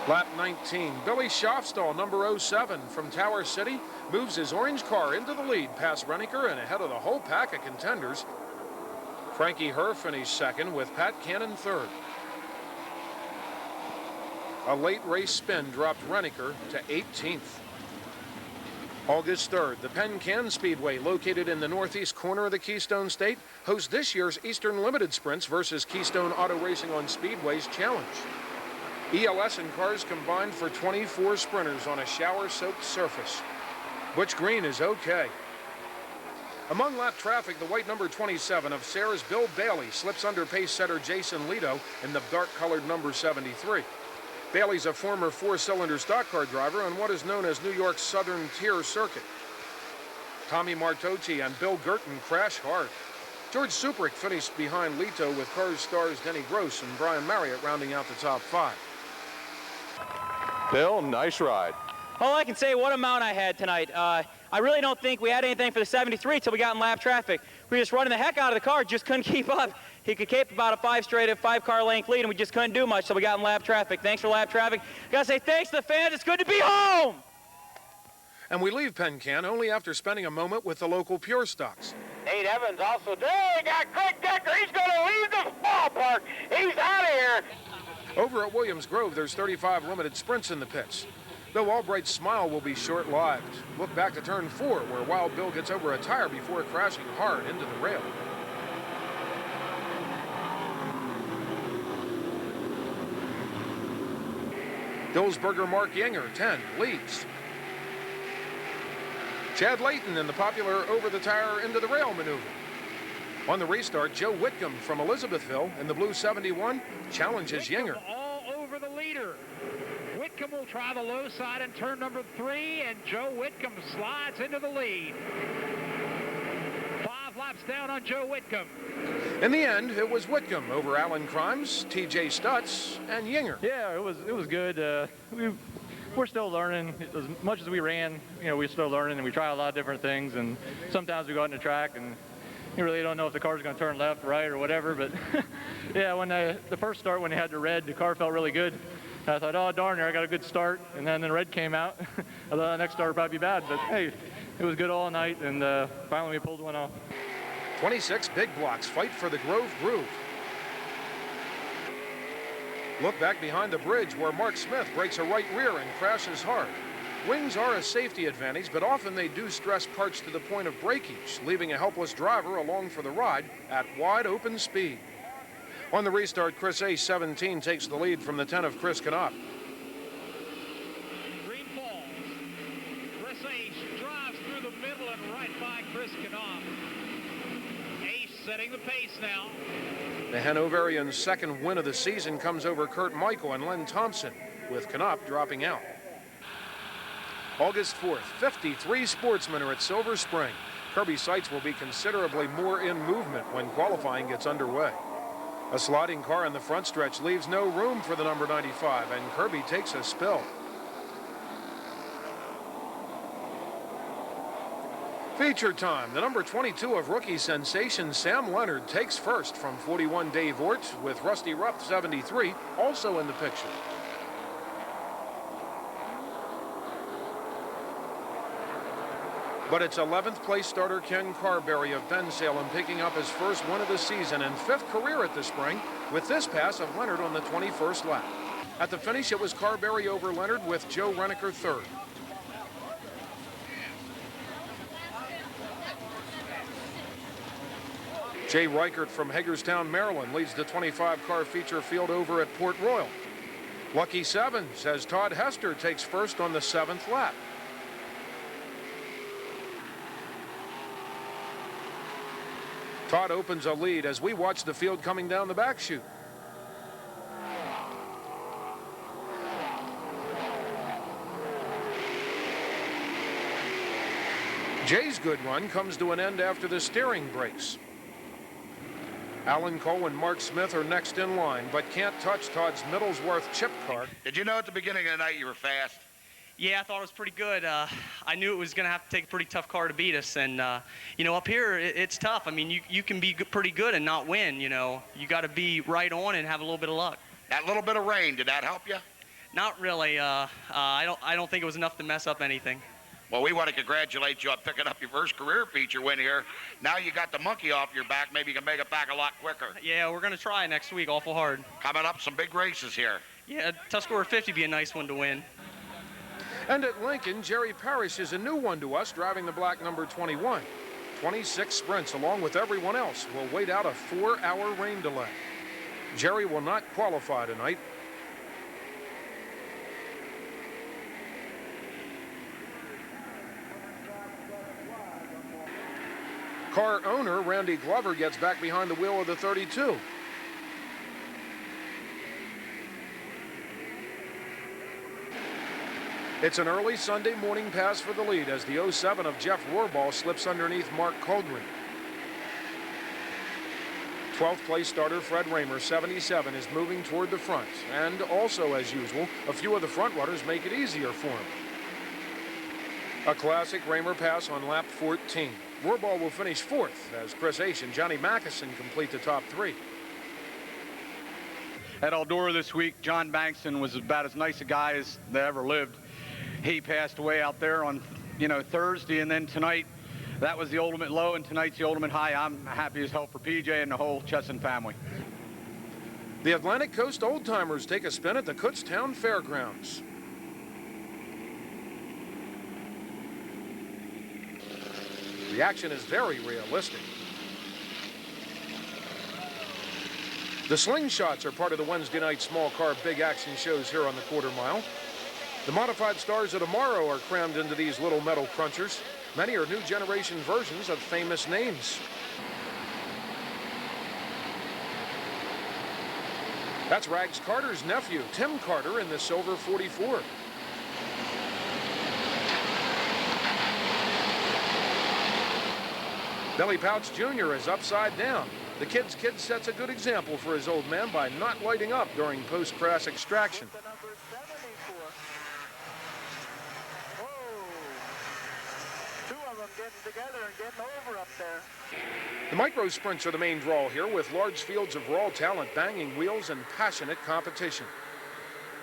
Lap 19, Billy Schofstall, number 07 from Tower City, moves his orange car into the lead past Reniker and ahead of the whole pack of contenders. Frankie Herr finished second with Pat Cannon third. A late race spin dropped Reniker to 18th. August 3rd, the Penn Can Speedway, located in the northeast corner of the Keystone State, hosts this year's Eastern Limited Sprints versus Keystone Auto Racing on Speedway's Challenge. ELS and cars combined for 24 sprinters on a shower-soaked surface. Butch Green is okay. Among lap traffic, the white number 27 of Sayre's Bill Bailey slips under pace setter Jason Lito in the dark-colored number 73. Bailey's a former 4-cylinder stock car driver on what is known as New York's Southern Tier Circuit. Tommy Martocci and Bill Gurton crash hard. George Suprick finished behind Lito with Cars stars Denny Gross and Brian Marriott rounding out the top 5. Bill, nice ride. All I can say, what a mount I had tonight. I really don't think we had anything for the 73 until we got in lap traffic. We were just running the heck out of the car, just couldn't keep up. He could keep about a 5-car length lead, and we just couldn't do much, so we got in lap traffic. Thanks for lap traffic. Gotta say thanks to the fans. It's good to be home. And we leave Penn Can only after spending a moment with the local Pure Stocks. Nate Evans also there. He got Craig Decker. He's going to leave the ballpark. He's out of here. Over at Williams Grove, there's 35 limited sprints in the pits. Though Albright's smile will be short-lived. Look back to turn 4, where Wild Bill gets over a tire before crashing hard into the rail. Dillsburger Mark Yinger, 10, leads. Chad Layton in the popular over-the-tire into-the-rail maneuver. On the restart, Joe Whitcomb from Elizabethville in the blue 71 challenges Yinger. All over the leader. Whitcomb will try the low side in turn number 3, and Joe Whitcomb slides into the lead. 5 laps down on Joe Whitcomb. In the end, it was Whitcomb over Alan Crimes, T.J. Stutz, and Yinger. Yeah, it was good. We're still learning. As much as we ran, you know, we're still learning, and we try a lot of different things. And sometimes we go out on the track, and you really don't know if the car's going to turn left, right, or whatever. But yeah, when the first start, when they had the red, the car felt really good. I thought, oh, darn it, I got a good start. And then the red came out. I thought the next start would probably be bad. But, hey, it was good all night, and finally we pulled one off. 26 big blocks fight for the Grove Groove. Look back behind the bridge where Mark Smith breaks a right rear and crashes hard. Wings are a safety advantage, but often they do stress parts to the point of breakage, leaving a helpless driver along for the ride at wide open speed. On the restart, Chris A. 17 takes the lead from the 10 of Chris Knopp. Green Falls. Chris Ace drives through the middle and right by Chris Knopp. Ace setting the pace now. The Hanoverian's second win of the season comes over Kurt Michael and Len Thompson, with Knopp dropping out. August 4th, 53 sportsmen are at Silver Spring. Kirby Seitz will be considerably more in movement when qualifying gets underway. A sliding car in the front stretch leaves no room for the number 95, and Kirby takes a spill. Feature time. The number 22 of rookie sensation Sam Leonard takes first from 41 Dave Ort, with Rusty Rupp 73 also in the picture. But it's 11th place starter Ken Carberry of Bensalem picking up his first win of the season and 5th career at the spring with this pass of Leonard on the 21st lap. At the finish, it was Carberry over Leonard with Joe Reneker third. Jay Reichert from Hagerstown, Maryland leads the 25-car feature field over at Port Royal. Lucky 7 says Todd Hester takes first on the 7th lap. Todd opens a lead as we watch the field coming down the back chute. Jay's good run comes to an end after the steering breaks. Alan Cole and Mark Smith are next in line, but can't touch Todd's Middlesworth chip car. Did you know at the beginning of the night you were fast? Yeah, I thought it was pretty good. I knew it was going to have to take a pretty tough car to beat us. And, you know, up here, it's tough. I mean, you can be pretty good and not win, you know. You got to be right on and have a little bit of luck. That little bit of rain, did that help you? Not really. I don't think it was enough to mess up anything. Well, we want to congratulate you on picking up your first career feature win here. Now you got the monkey off your back. Maybe you can make it back a lot quicker. Yeah, we're going to try next week awful hard. Coming up, some big races here. Yeah, Tuscarora 50 would be a nice one to win. And at Lincoln, Jerry Parrish is a new one to us, driving the black number 21. 26 sprints, along with everyone else, will wait out a 4-hour rain delay. Jerry will not qualify tonight. Car owner Randy Glover gets back behind the wheel of the 32. It's an early Sunday morning pass for the lead as the 07 of Jeff Rohrball slips underneath Mark Colgren. 12th place starter Fred Raymer, 77, is moving toward the front. And also, as usual, a few of the front runners make it easier for him. A classic Raymer pass on lap 14. Rohrball will finish 4th as Chris Aish and Johnny Mackison complete the top 3. At Eldora this week, John Bankston was about as nice a guy as that ever lived. He passed away out there on, Thursday, and then tonight, that was the ultimate low, and tonight's the ultimate high. I'm happy as hell for PJ and the whole Chesson family. The Atlantic Coast Old-Timers take a spin at the Kutztown Fairgrounds. The action is very realistic. The slingshots are part of the Wednesday night small car big action shows here on the quarter mile. The modified stars of tomorrow are crammed into these little metal crunchers. Many are new generation versions of famous names. That's Rags Carter's nephew, Tim Carter, in the silver 44. Billy Pouch Jr. is upside down. The kid's kid sets a good example for his old man by not lighting up during post-crash extraction. The micro sprints are the main draw here, with large fields of raw talent, banging wheels, and passionate competition.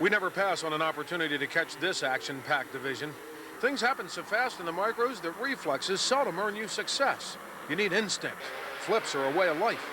We never pass on an opportunity to catch this action-packed division. Things happen so fast in the micros that reflexes seldom earn you success. You need instinct. Flips are a way of life.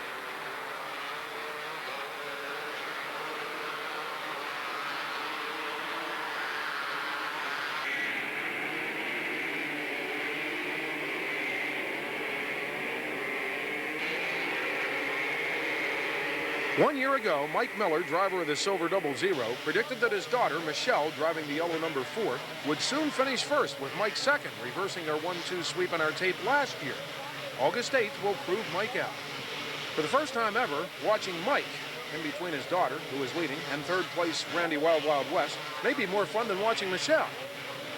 One year ago, Mike Miller, driver of the Silver 00, predicted that his daughter, Michelle, driving the yellow number 4, would soon finish first, with Mike second, reversing their 1-2 sweep on our tape last year. August 8th will prove Mike out. For the first time ever, watching Mike in between his daughter, who is leading, and third place Randy Wild Wild West may be more fun than watching Michelle.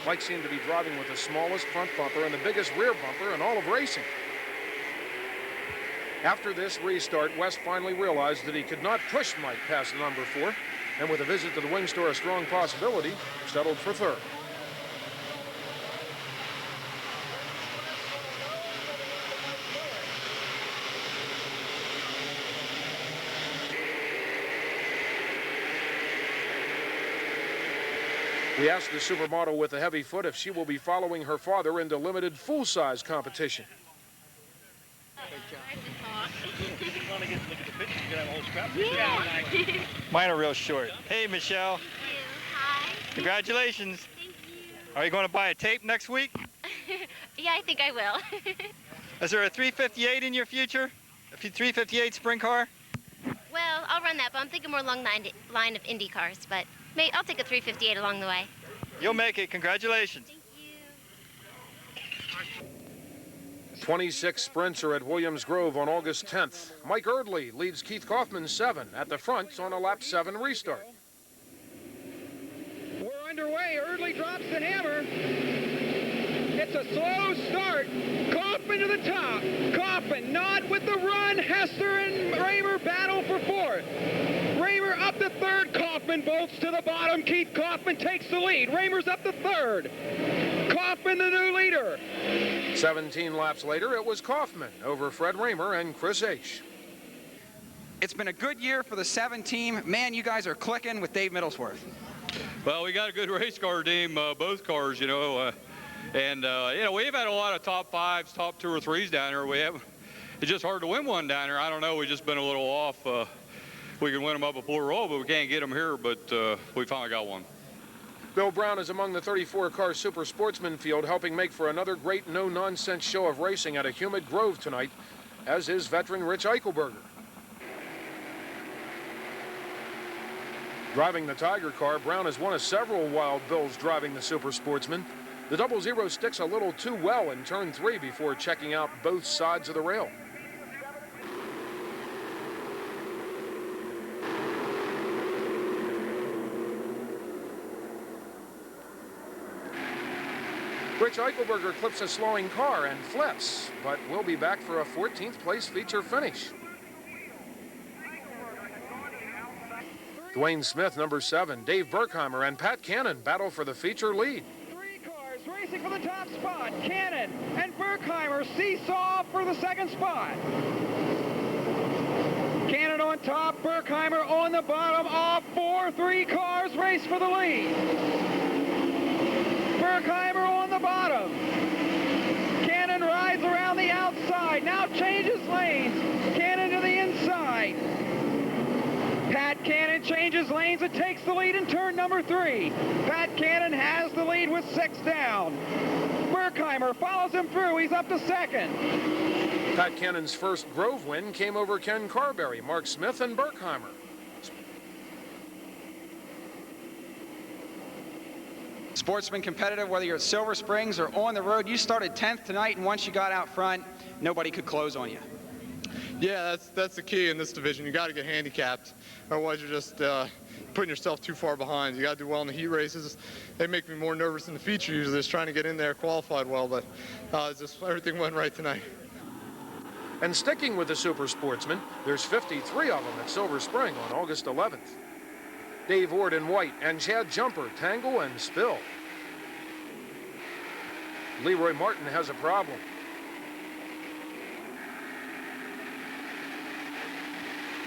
Mike seemed to be driving with the smallest front bumper and the biggest rear bumper in all of racing. After this restart, West finally realized that he could not push Mike past the number 4, and with a visit to the wing store a strong possibility, settled for third. We asked the supermodel with the heavy foot if she will be following her father into limited full-size competition. Mine are real short. Hey, Michelle. Hi. Congratulations. Thank you. Are you going to buy a tape next week? Yeah, I think I will. Is there a 358 in your future? A 358 sprint car? Well, I'll run that, but I'm thinking more along the line of Indy cars, but I'll take a 358 along the way. You'll make it. Congratulations. Thank you. 26 sprints are at Williams Grove on August 10th. Mike Erdley leads Keith Kaufman 7 at the front on a lap 7 restart. We're underway. Erdley drops the hammer. It's a slow start. Kaufman to the top. Kaufman not with the run. Hester and Raymer battle for fourth. Raymer up to third. Kaufman bolts to the bottom. Keith Kaufman takes the lead. Raymer's up to third. Kaufman the new leader. 17 laps later, it was Kaufman over Fred Raymer and Chris H. It's been a good year for the 7 team. Man, you guys are clicking with Dave Middlesworth. Well, we got a good race car team, both cars, you know. And we've had a lot of top 5s, top 2 or 3s down here. It's just hard to win one down here. I don't know. We've just been a little off. We can win them up at Port Royal, but we can't get them here. But we finally got one. Bill Brown is among the 34-car Super Sportsman field, helping make for another great no-nonsense show of racing at a humid Grove tonight, as is veteran Rich Eichelberger. Driving the Tiger car, Brown is one of several Wild Bills driving the Super Sportsman. The 00 sticks a little too well in turn 3 before checking out both sides of the rail. Rich Eichelberger clips a slowing car and flips, but will be back for a 14th place feature finish. Dwayne Smith, number 7, Dave Berkheimer, and Pat Cannon battle for the feature lead. 3 cars racing for the top spot. Cannon and Berkheimer seesaw for the second spot. Cannon on top, Berkheimer on the bottom. All 3 cars race for the lead. Berkheimer on the bottom. Cannon rides around the outside. Now changes lanes. Cannon to the inside. Pat Cannon changes lanes and takes the lead in turn number 3. Pat Cannon has the lead with 6 down. Berkheimer follows him through. He's up to second. Pat Cannon's first Grove win came over Ken Carberry, Mark Smith, and Berkheimer. Sportsman competitive, whether you're at Silver Springs or on the road. You started 10th tonight, and once you got out front, nobody could close on you. Yeah, that's the key in this division. You got to get handicapped. Otherwise, you're just putting yourself too far behind. You got to do well in the heat races. They make me more nervous in the feature usually, just trying to get in there qualified well, but just everything went right tonight. And sticking with the Super Sportsman, there's 53 of them at Silver Spring on August 11th. Dave Ward in white and Chad Jumper tangle and spill. Leroy Martin has a problem.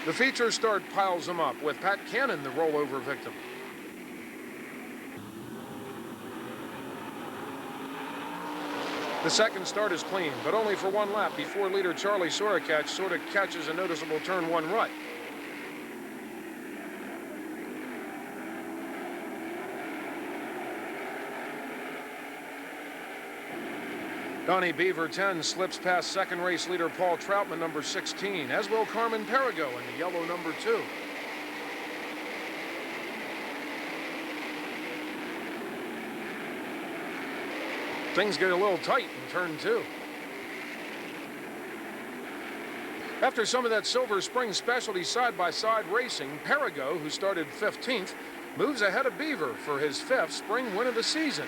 The feature start piles them up, with Pat Cannon the rollover victim. The second start is clean, but only for 1 lap before leader Charlie Sorokach sort of catches a noticeable turn 1 rut. Donnie Beaver 10 slips past second race leader Paul Troutman, number 16, as will Carmen Perigo in the yellow number 2. Things get a little tight in turn 2. After some of that Silver Spring specialty side-by-side racing, Perigo, who started 15th, moves ahead of Beaver for his 5th spring win of the season.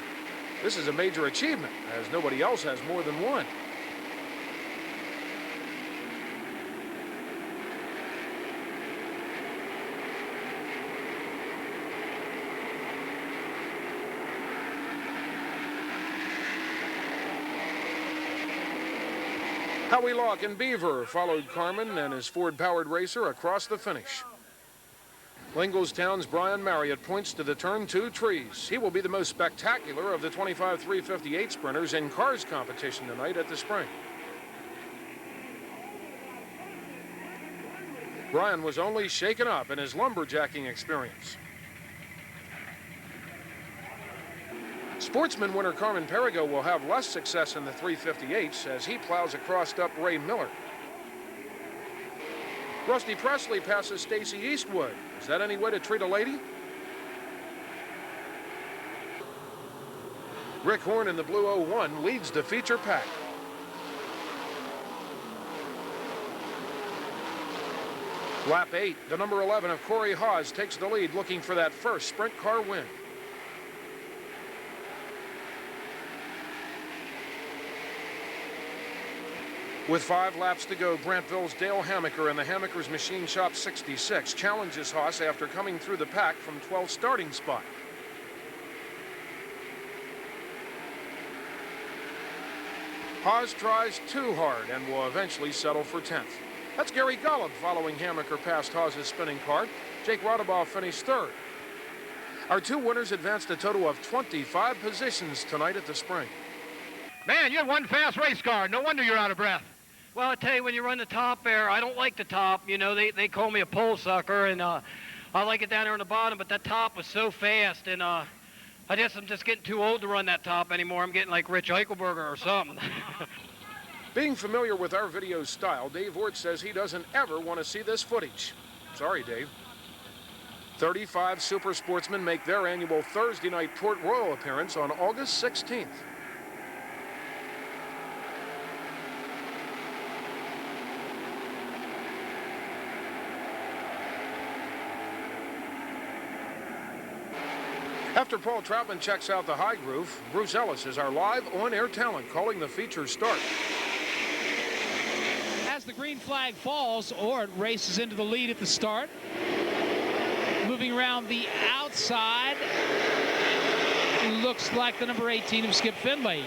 This is a major achievement, as nobody else has more than 1. Howie Locke and Beaver followed Carmen and his Ford-powered racer across the finish. Lingelstown's Brian Marriott points to the turn 2 trees. He will be the most spectacular of the 25 358 sprinters in cars competition tonight at the Spring. Brian was only shaken up in his lumberjacking experience. Sportsman winner Carmen Perigo will have less success in the 358s as he plows across up Ray Miller. Rusty Presley passes Stacy Eastwood. Is that any way to treat a lady? Rick Horn in the blue 01 leads the feature pack. Lap 8, the number 11 of Corey Haas takes the lead, looking for that first sprint car win. With 5 laps to go, Brantville's Dale Hammaker in the Hammaker's Machine Shop 66 challenges Haas after coming through the pack from 12th starting spot. Haas tries too hard and will eventually settle for 10th. That's Gary Golub following Hammaker past Haas's spinning car. Jake Rodabaugh finished 3rd. Our 2 winners advanced a total of 25 positions tonight at the Spring. Man, you had one fast race car. No wonder you're out of breath. Well, I tell you, when you run the top there, I don't like the top. You know, they call me a pole sucker, and I like it down there on the bottom, but that top was so fast, and I'm just getting too old to run that top anymore. I'm getting like Rich Eichelberger or something. Being familiar with our video style, Dave Ort says he doesn't ever want to see this footage. Sorry, Dave. 35 super sportsmen make their annual Thursday night Port Royal appearance on August 16th. After Paul Troutman checks out the high groove, Bruce Ellis is our live on-air talent calling the feature start. As the green flag falls, Ort races into the lead at the start. Moving around the outside, looks like the number 18 of Skip Finley.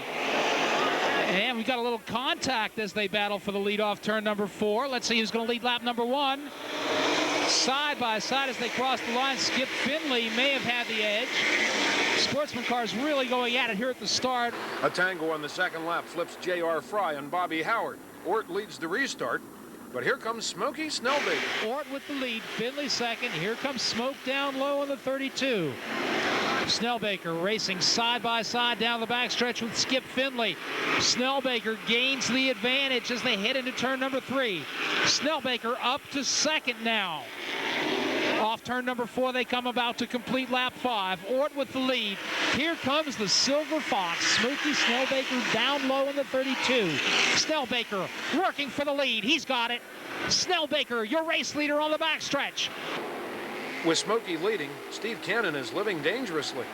And we've got a little contact as they battle for the lead off turn number 4. Let's see who's going to lead lap number 1. Side by side as they cross the line, Skip Finley may have had the edge. Sportsman cars really going at it here at the start. A tango on the second lap flips J.R. Fry and Bobby Howard. Ort leads the restart, but here comes Smokey Snellbaker. Ort with the lead, Finley second. Here comes Smoke down low on the 32. Snellbaker racing side by side down the backstretch with Skip Finley. Snellbaker gains the advantage as they head into turn number 3. Snellbaker up to second now. Off turn number 4, they come about to complete lap 5. Ort with the lead. Here comes the Silver Fox. Smokey Snellbaker down low in the 32. Snellbaker working for the lead. He's got it. Snellbaker, your race leader on the backstretch. With Smokey leading, Steve Cannon is living dangerously.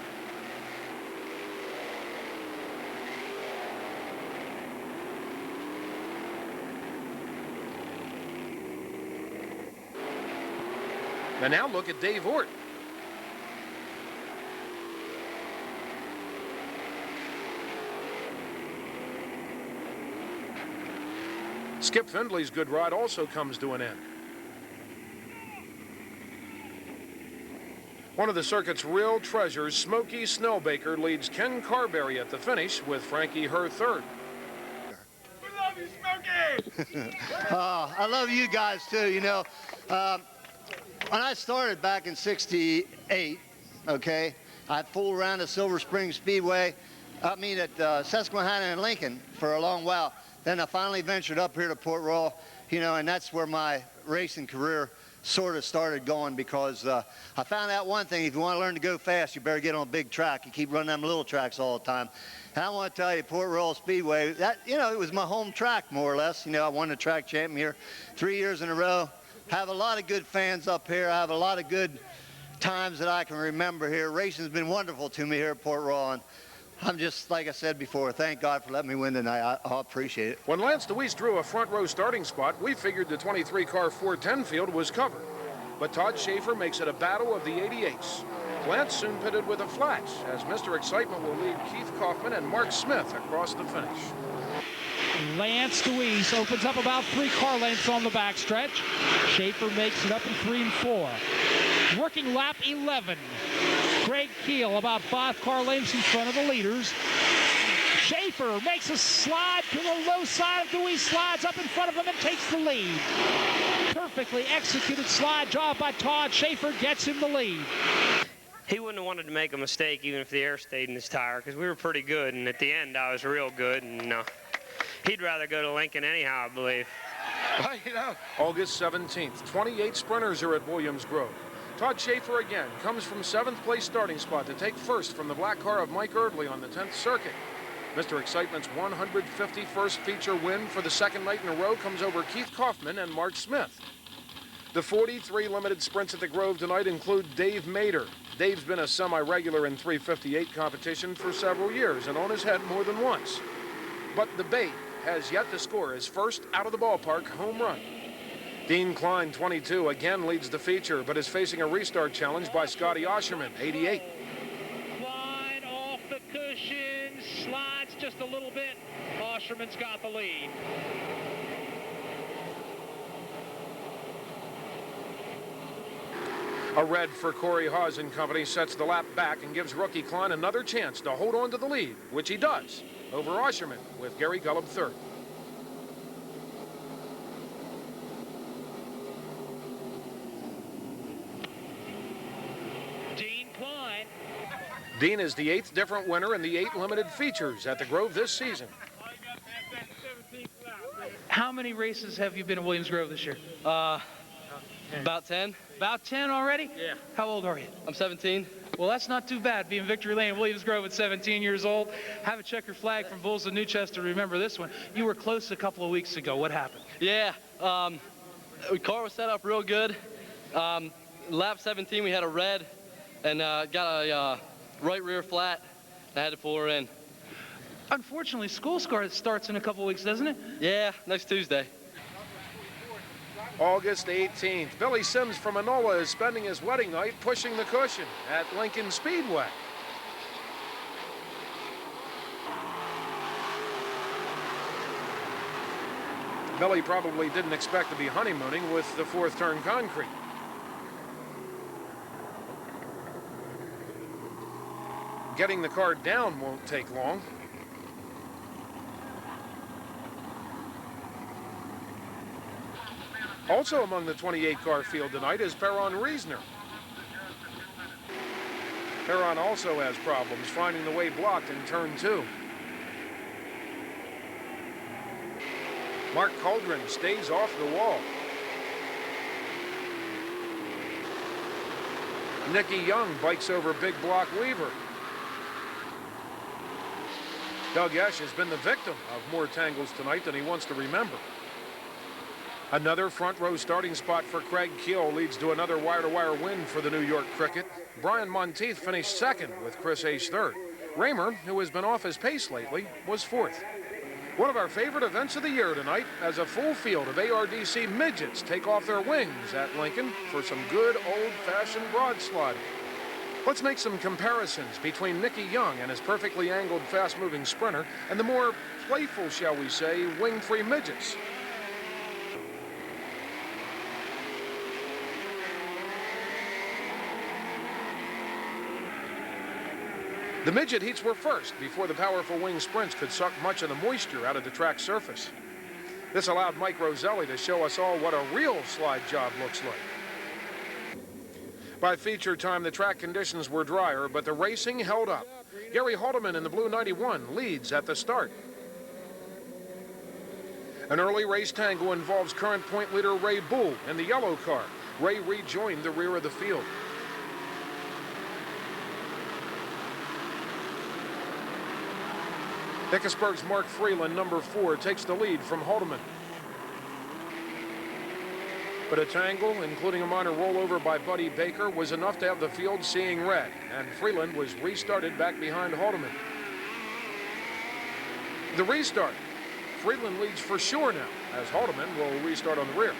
And now look at Dave Ort. Skip Findley's good ride also comes to an end. One of the circuit's real treasures, Smokey Snellbaker, leads Ken Carberry at the finish with Frankie Herr third. We love you, Smokey! I love you guys, too. You know, when I started back in '68, okay, I fooled around at Silver Spring Speedway, at Susquehanna and Lincoln for a long while. Then I finally ventured up here to Port Royal, you know, and that's where my racing career sort of started going, because I found out one thing: if you want to learn to go fast, you better get on a big track. You keep running them little tracks all the time. And I want to tell you, Port Royal Speedway, that, you know, it was my home track more or less. You know, I won the track champion here 3 years in a row. Have a lot of good fans up here. I have a lot of good times that I can remember here. Racing's been wonderful to me here at Port Royal, and I'm just, like I said before, thank God for letting me win tonight. I appreciate it. When Lance DeWeese drew a front row starting spot, we figured the 23-car 410 field was covered. But Todd Schaeffer makes it a battle of the 88s. Lance soon pitted with a flat, as Mr. Excitement will lead Keith Kaufman and Mark Smith across the finish. Lance DeWeese opens up about 3 car lengths on the backstretch. Schaeffer makes it up in 3 and 4. working lap 11. Craig Keel about 5 car lengths in front of the leaders. Schaeffer makes a slide to the low side of Dewey, slides up in front of him and takes the lead. Perfectly executed slide job by Todd. Schaeffer gets him the lead. He wouldn't have wanted to make a mistake even if the air stayed in his tire, because we were pretty good, and at the end I was real good, and he'd rather go to Lincoln anyhow, I believe. August 17th, 28 sprinters are at Williams Grove. Todd Schaeffer again comes from 7th place starting spot to take first from the black car of Mike Erdley on the 10th circuit. Mr. Excitement's 151st feature win for the second night in a row comes over Keith Kaufman and Mark Smith. The 43 limited sprints at the Grove tonight include Dave Mader. Dave's been a semi-regular in 358 competition for several years and on his head more than once. But the Bait has yet to score his first out-of-the-ballpark home run. Dean Klein, 22, again leads the feature, but is facing a restart challenge by Scotty Osherman, 88. Klein off the cushion, slides just a little bit. Osherman's got the lead. A red for Corey Haas and company sets the lap back and gives rookie Klein another chance to hold on to the lead, which he does, over Osherman with Gary Gullub third. Dean Klein. Dean is the 8th different winner in the 8 limited features at the Grove this season. How many races have you been at Williams Grove this year? About 10. About 10 already? Yeah. How old are you? I'm 17. Well, that's not too bad, being Victory Lane, Williams Grove at 17 years old. Have a checker flag from Bulls of Newchester. Remember this one. You were close a couple of weeks ago. What happened? Yeah. The car was set up real good. Lap 17, we had a red and got a right rear flat. I had to pull her in. Unfortunately, school starts in a couple of weeks, doesn't it? Yeah, next Tuesday. August 18th, Billy Sims from Enola is spending his wedding night pushing the cushion at Lincoln Speedway. Billy probably didn't expect to be honeymooning with the 4th turn concrete. Getting the car down won't take long. Also among the 28-car field tonight is Perron Reisner. Perron also has problems finding the way blocked in turn 2. Mark Cauldron stays off the wall. Nicky Young bikes over Big Block Weaver. Doug Esch has been the victim of more tangles tonight than he wants to remember. Another front row starting spot for Craig Keel leads to another wire-to-wire win for the New York Cricket. Brian Monteith finished second with Chris Ash third. Raymer, who has been off his pace lately, was fourth. One of our favorite events of the year tonight as a full field of ARDC midgets take off their wings at Lincoln for some good old-fashioned broadsliding. Let's make some comparisons between Nicky Young and his perfectly angled, fast-moving sprinter and the more playful, shall we say, wing-free midgets. The midget heats were first before the powerful wing sprints could suck much of the moisture out of the track surface. This allowed Mike Roselli to show us all what a real slide job looks like. By feature time, the track conditions were drier, but the racing held up. Gary Haldeman in the blue 91 leads at the start. An early race tango involves current point leader Ray Bull in the yellow car. Ray rejoined the rear of the field. Hickenberg's Mark Freeland, number 4, takes the lead from Haldeman. But a tangle, including a minor rollover by Buddy Baker, was enough to have the field seeing red, and Freeland was restarted back behind Haldeman. The restart. Freeland leads for sure now, as Haldeman will restart on the rear.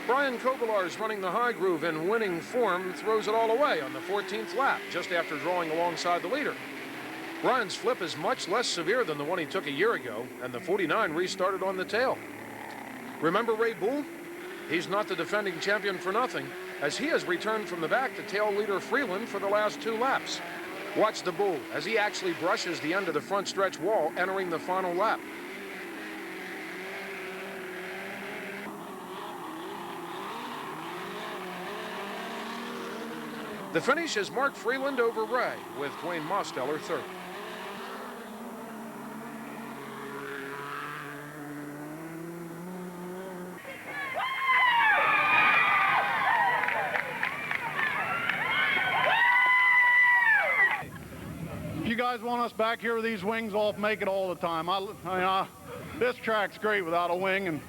Brian Kovalar's running the high groove in winning form, throws it all away on the 14th lap, just after drawing alongside the leader. Brian's flip is much less severe than the one he took a year ago, and the 49 restarted on the tail. Remember Ray Bull? He's not the defending champion for nothing. as he has returned from the back to tail leader Freeland for the last 2 laps. Watch the bull as he actually brushes the end of the front stretch wall entering the final lap. The finish is Mark Freeland over Ray, with Dwayne Mosteller third. You guys want us back here with these wings off, make it all the time. This track's great without a wing, and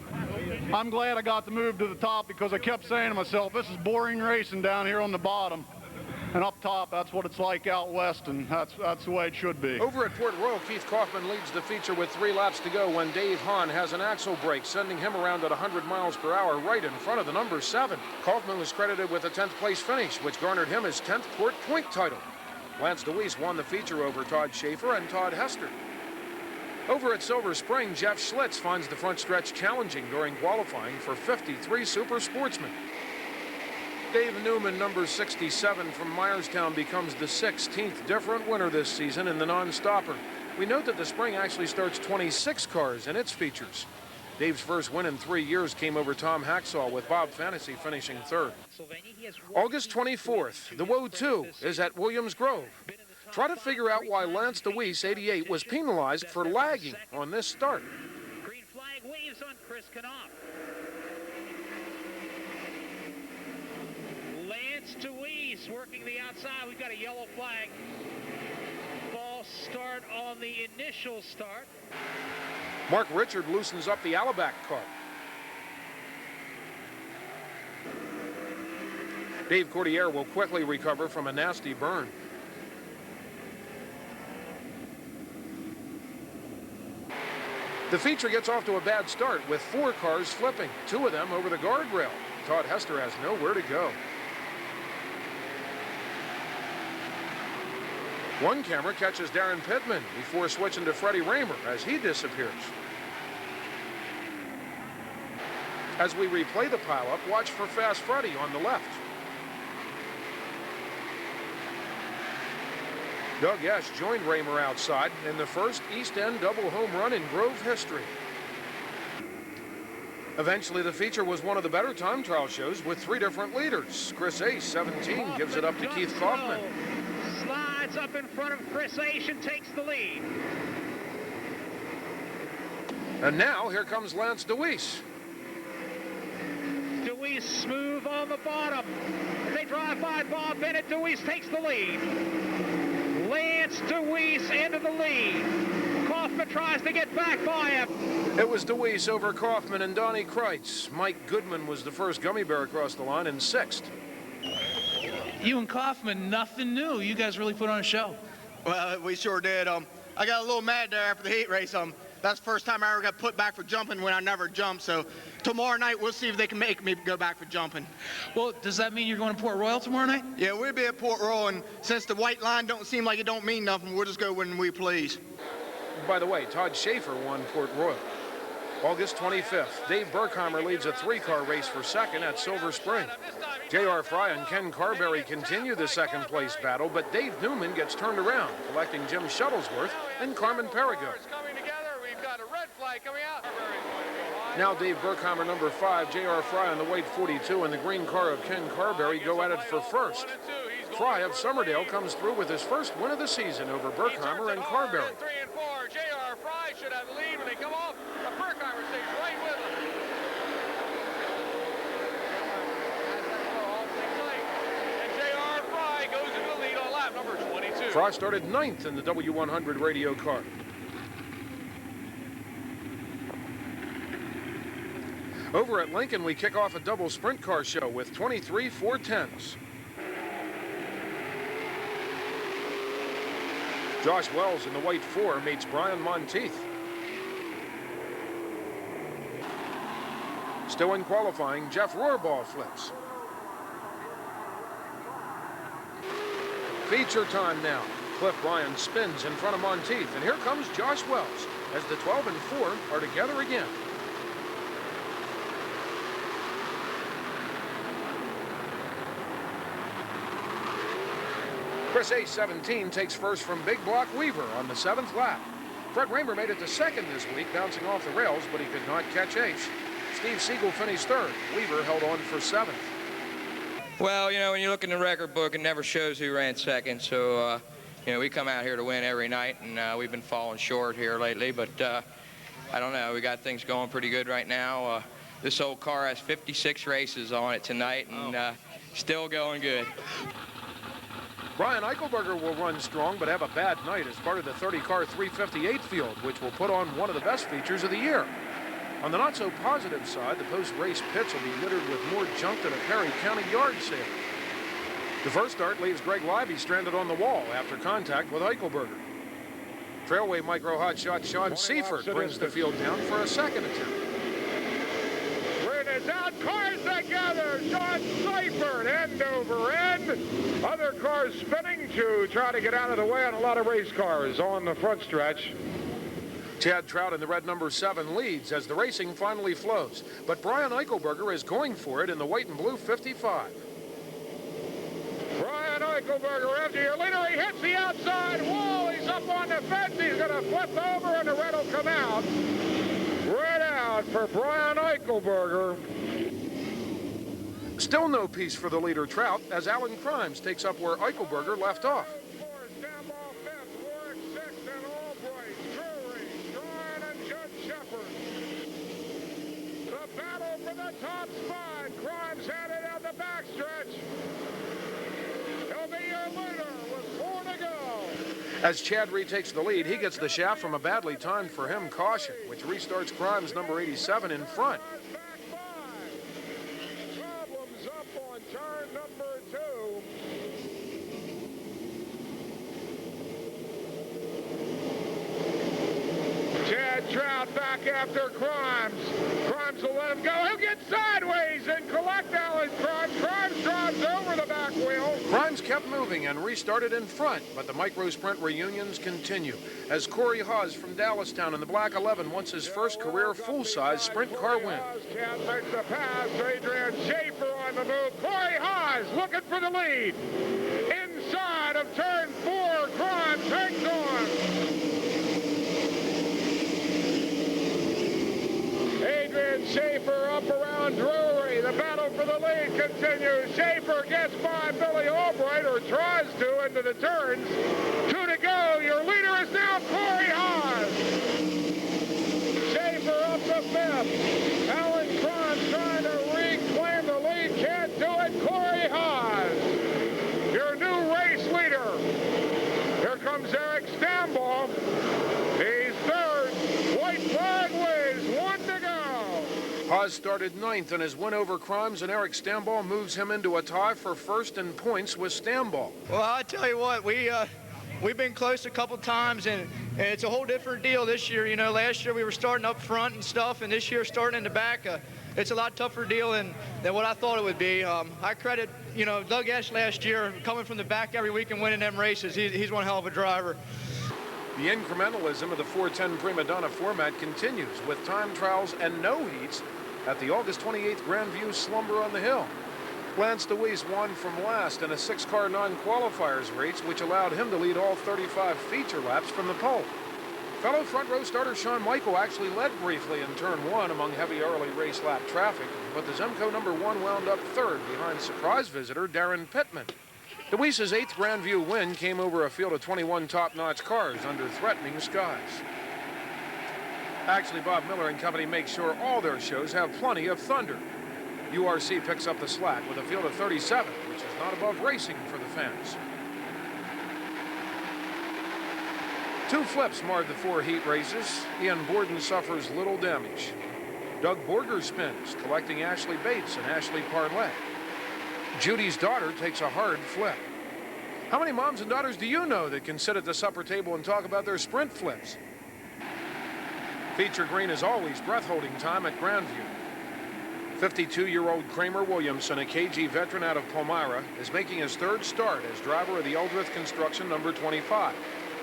I'm glad I got to move to the top because I kept saying to myself, this is boring racing down here on the bottom. And up top, that's what it's like out west, and that's the way it should be. Over at Port Royal, Keith Kaufman leads the feature with 3 laps to go when Dave Hahn has an axle brake, sending him around at 100 miles per hour right in front of the number 7. Kaufman was credited with a 10th place finish, which garnered him his 10th Port Point title. Lance DeWeese won the feature over Todd Schaeffer and Todd Hester. Over at Silver Spring, Jeff Schlitz finds the front stretch challenging during qualifying for 53 Super Sportsmen. Dave Newman, number 67 from Myerstown, becomes the 16th different winner this season in the non-stopper. We note that the Spring actually starts 26 cars in its features. Dave's first win in 3 years came over Tom Hacksaw, with Bob Fantasy finishing third. August 24th, the Woe 2 is at Williams Grove. Try to figure out why Lance DeWeese, 88, was penalized for lagging on this start. Green flag waves on Chris Knopf. Lance DeWeese working the outside. We've got a yellow flag. False start on the initial start. Mark Richard loosens up the Alabac car. Dave Cordier will quickly recover from a nasty burn. The feature gets off to a bad start with 4 cars flipping, 2 of them over the guardrail. Todd Hester has nowhere to go. One camera catches Darren Pittman before switching to Freddie Raymer as he disappears. As we replay the pileup, watch for Fast Freddie on the left. Doug Esch joined Raymer outside in the first East End double home run in Grove history. Eventually, the feature was one of the better time trial shows with 3 different leaders. Chris Ace, 17, gives it up to Keith Kaufman. Slides up in front of Chris Ace and takes the lead. And now, here comes Lance DeWeese. DeWeese smooth on the bottom. They drive by Bob Bennett. DeWeese takes the lead. Lance DeWeese into the lead. Kaufman tries to get back by him. It was DeWeese over Kaufman and Donnie Kreitz. Mike Goodman was the first gummy bear across the line in 6th. You and Kaufman, nothing new. You guys really put on a show. Well, we sure did. I got a little mad there after the heat race. That's the first time I ever got put back for jumping when I never jumped. So tomorrow night, we'll see if they can make me go back for jumping. Well, does that mean you're going to Port Royal tomorrow night? Yeah, we'll be at Port Royal, and since the white line don't seem like it don't mean nothing, we'll just go when we please. By the way, Todd Schaeffer won Port Royal. August 25th, Dave Berkheimer leads a 3-car race for second at Silver Spring. J.R. Fry and Ken Carberry continue the second place battle, but Dave Newman gets turned around, collecting Jim Shuttlesworth and Carmen Perigo. Now Dave Berkheimer, number 5, J.R. Fry on the white 42, and the green car of Ken Carberry go at it for first. Fry of Summerdale comes through with his first win of the season over Berkheimer and Carberry. 3 and 4. J.R. Fry should have the lead when they come off, but Berkheimer stays right with them. And J.R. Fry goes into the lead on lap number 22. Fry started 9th in the W100 radio car. Over at Lincoln, we kick off a double sprint car show with 23 410s. Josh Wells in the white 4 meets Brian Monteith. Still in qualifying, Jeff Rohrball flips. Feature time now. Cliff Bryan spins in front of Monteith, and here comes Josh Wells as the 12 and 4 are together again. Chris Ace, 17, takes first from Big Block Weaver on the 7th lap. Fred Raymer made it to second this week, bouncing off the rails, but he could not catch Ace. Steve Siegel finished third. Weaver held on for 7th. Well, you know, when you look in the record book, it never shows who ran second. So, you know, we come out here to win every night, and we've been falling short here lately. But I don't know. We got things going pretty good right now. This old car has 56 races on it tonight, and still going good. Brian Eichelberger will run strong, but have a bad night as part of the 30-car 358 field, which will put on one of the best features of the year. On the not-so-positive side, the post-race pits will be littered with more junk than a Perry County yard sale. The first start leaves Greg Libby stranded on the wall after contact with Eichelberger. Trailway micro hotshot Sean Schaeffer brings the field down for a second attempt. Grid is out, cars together. Sean Schaeffer end over end. Other cars spinning to try to get out of the way on a lot of race cars on the front stretch. Chad Trout in the red number 7 leads as the racing finally flows. But Brian Eichelberger is going for it in the white and blue 55. Brian Eichelberger after your leader. He hits the outside wall. He's up on the fence. He's going to flip over and the red will come out. Red out for Brian Eichelberger. Still no peace for the leader Trout as Alan Crimes takes up where Eichelberger left off. Top spot. Crimes headed out the backstretch. He'll be your leader with 4 to go. As Chad retakes the lead, he gets the shaft from a badly timed for him caution, which restarts Crimes number 87 in front. Problems up on turn number 2. Chad Trout back after Crimes. Crimes will let him go. He'll get sideways and collect Alan Crimes. Crimes drives over the back wheel. Crimes kept moving and restarted in front, but the micro sprint reunions continue as Corey Haas from Dallastown in the black 11 wants his first career full-size sprint car win. Chad makes the pass. Adrian Schaeffer on the move. Corey Haas looking for the lead. Inside of turn 4, Crimes hangs on. Adrian Schaeffer up around Drury. The battle for the lead continues. Schaeffer gets by Billy Albright, or tries to, into the turns. 2 to go. Your leader is now Corey Haas. Schaeffer up to 5th. Alan Cron trying to reclaim the lead. Can't do it. Corey Haas, your new race leader. Here comes Eric Stambaugh. He's 3rd. White flag waves. 1 to go. Haas started 9th, and his win over Crimes and Eric Stambaugh moves him into a tie for first in points with Stambaugh. Well, I tell you what, we've been close a couple times, and it's a whole different deal this year. You know, last year we were starting up front and stuff, and this year starting in the back. It's a lot tougher deal than what I thought it would be. I credit, you know, Doug Esch last year coming from the back every week and winning them races. He's one hell of a driver. The incrementalism of the 410 Prima Donna format continues with time trials and no heats at the August 28th Grandview Slumber on the Hill. Lance DeWeese won from last in a 6-car non-qualifiers race, which allowed him to lead all 35 feature laps from the pole. Fellow front row starter Shawn Michael actually led briefly in turn 1 among heavy early race lap traffic, but the Zemco number 1 wound up 3rd behind surprise visitor Darren Pittman. DeWeese's 8th Grandview win came over a field of 21 top-notch cars under threatening skies. Actually, Bob Miller and company make sure all their shows have plenty of thunder. URC picks up the slack with a field of 37, which is not above racing for the fans. 2 flips marred the 4 heat races. Ian Borden suffers little damage. Doug Borger spins, collecting Ashley Bates and Ashley Parlett. Judy's daughter takes a hard flip. How many moms and daughters do you know that can sit at the supper table and talk about their sprint flips? Feature green is always breath-holding time at Grandview. 52-year-old Kramer Williamson, a KG veteran out of Palmyra, is making his 3rd start as driver of the Eldrith Construction number 25.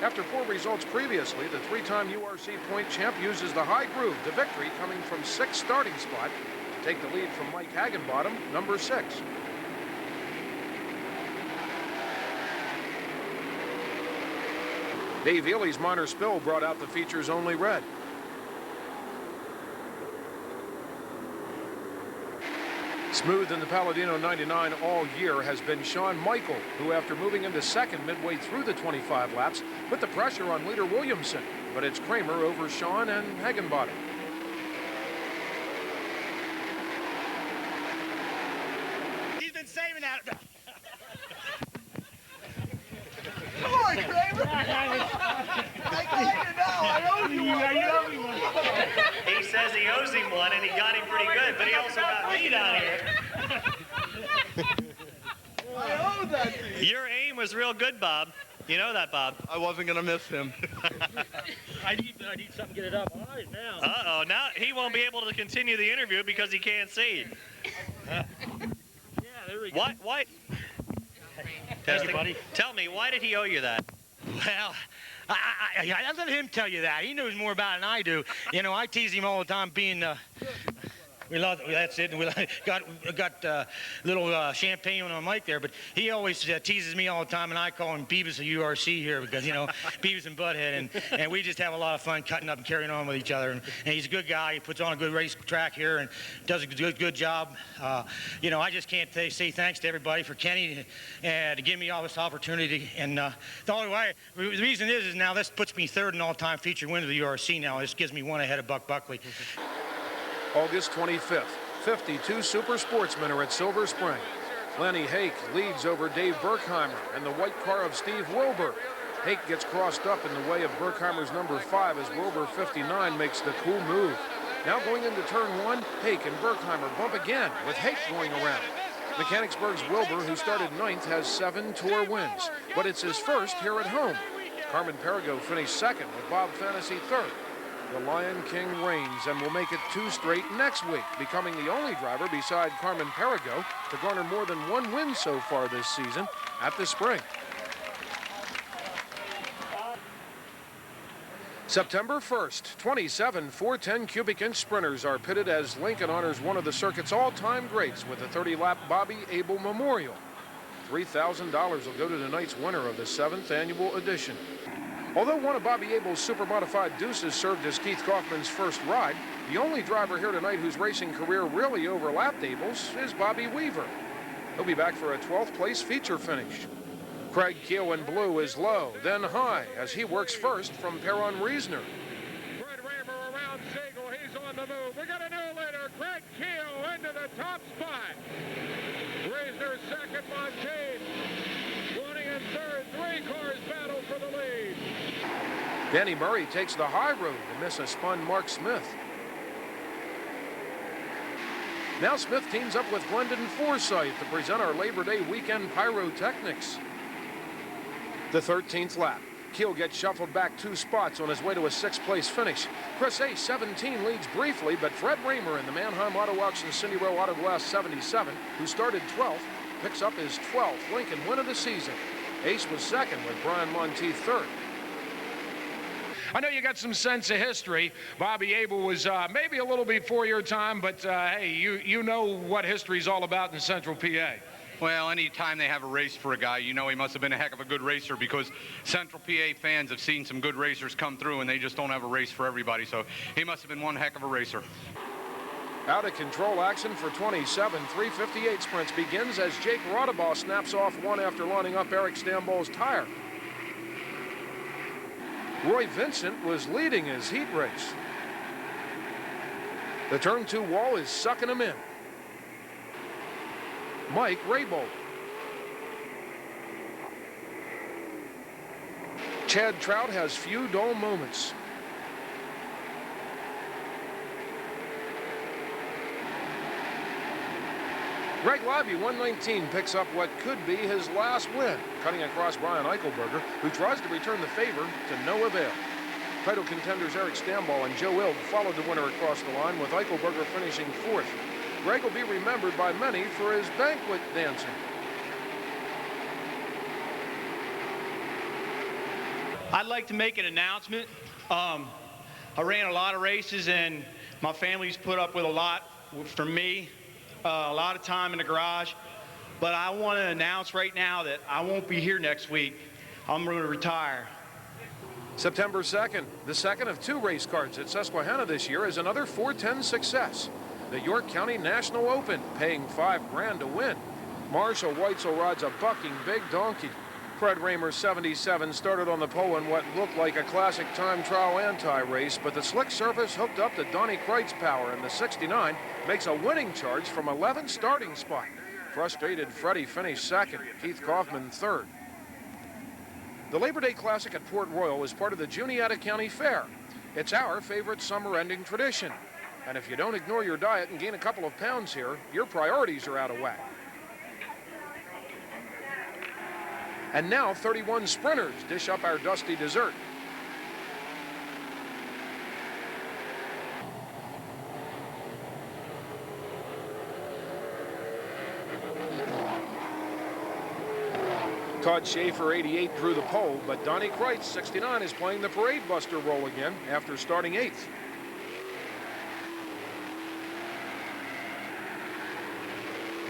After poor results previously, the 3-time URC point champ uses the high groove to victory, coming from 6th starting spot to take the lead from Mike Hagenbottom, number 6. Dave Ely's minor spill brought out the feature's only red. Smooth in the Palladino 99 all year has been Shawn Michael, who after moving into second midway through the 25 laps, put the pressure on leader Williamson. But it's Kramer over Shawn and Hagenbottom. He's been saving that. Come on, Kramer. I kind of know. I owe you one. He says he owes him one, and he got him pretty good, but he also got me down here. I owe that to you. Your aim was real good, Bob. You know that, Bob. I wasn't going to miss him. I need something to get it up. All right, now. Uh-oh, now he won't be able to continue the interview because he can't see. Yeah, there we go. Why? Hey, buddy. Tell me, why did he owe you that? Well, I let him tell you that. He knows more about it than I do. You know, I tease him all the time being, we love, that's it. And we got a little champagne on the mic there, but he always teases me all the time, and I call him Beavis of URC here because, you know, Beavis and Butthead, and we just have a lot of fun cutting up and carrying on with each other. And he's a good guy. He puts on a good race track here and does a good job. You know, I just can't say thanks to everybody for Kenny to give me all this opportunity. And the only way, the reason is now this puts me third in all-time feature win of the URC now. This gives me one ahead of Buck Buckley. August 25th, 52 super sportsmen are at Silver Spring. Lenny Hake leads over Dave Berkheimer and the white car of Steve Wilbur. Hake gets crossed up in the way of Berkheimer's number 5 as Wilbur 59 makes the cool move. Now going into turn 1, Hake and Berkheimer bump again with Hake going around. Mechanicsburg's Wilbur, who started 9th, has 7 Tour wins, but it's his first here at home. Carmen Perigo finished 2nd with Bob Fantasy 3rd. The Lion King reigns and will make it 2 straight next week, becoming the only driver beside Carmen Perigo to garner more than 1 win so far this season at the Spring. September 1st, 27 410 cubic inch sprinters are pitted as Lincoln honors one of the circuit's all-time greats with the 30-lap Bobby Abel Memorial. $3,000 will go to tonight's winner of the 7th annual edition. Although one of Bobby Abel's super-modified deuces served as Keith Kaufman's first ride, the only driver here tonight whose racing career really overlapped Abel's is Bobby Weaver. He'll be back for a 12th place feature finish. Craig Keogh in blue is low, then high, as he works first from Perron Reisner. Fred Raymer around Siegel. He's on the move. We got a new leader. Craig Keogh into the top spot. Reisner second, Montaigne. 20 and third. 3 cars battle for the lead. Danny Murray takes the high road to miss a spun Mark Smith. Now Smith teams up with Glendon Forsythe to present our Labor Day weekend pyrotechnics. The 13th lap. Keel gets shuffled back 2 spots on his way to a 6th place finish. Chris A. 17 leads briefly, but Fred Raymer in the Mannheim Auto Auction Cindy Row Auto Glass 77, who started 12th, picks up his 12th Lincoln win of the season. Ace was second with Brian Monteith third. I know you got some sense of history. Bobby Abel was maybe a little before your time, but hey, you know what history's all about in Central PA. Well, anytime they have a race for a guy, you know he must have been a heck of a good racer because Central PA fans have seen some good racers come through and they just don't have a race for everybody. So he must have been one heck of a racer. Out of control action for 27 358 sprints begins as Jake Rodabaugh snaps off one after lining up Eric Stamball's tire. Roy Vincent was leading his heat race. The turn 2 wall is sucking him in. Mike Raybold. Chad Trout has few dull moments. Greg Libby, 119, picks up what could be his last win, cutting across Brian Eichelberger, who tries to return the favor to no avail. Title contenders Eric Stamball and Joe Ilg followed the winner across the line, with Eichelberger finishing 4th. Greg will be remembered by many for his banquet dancing. I'd like to make an announcement. I ran a lot of races, and my family's put up with a lot for me. A lot of time in the garage, but I want to announce right now that I won't be here next week. I'm going to retire. September 2nd, the second of 2 race cards at Susquehanna this year, is another 410 success. The York County National Open, paying $5 grand to win. Marshall Weitzel rides a bucking big donkey. Fred Raymer, 77, started on the pole in what looked like a classic time trial anti-race, but the slick surface hooked up to Donnie Kreit's power, and the 69 makes a winning charge from 11th starting spot. Frustrated Freddie finished second, Keith Kaufman third. The Labor Day Classic at Port Royal is part of the Juniata County Fair. It's our favorite summer-ending tradition. And if you don't ignore your diet and gain a couple of pounds here, your priorities are out of whack. And now 31 sprinters dish up our dusty dessert. Todd Schaeffer, 88, drew the pole, but Donnie Kreitz, 69, is playing the parade buster role again after starting 8th.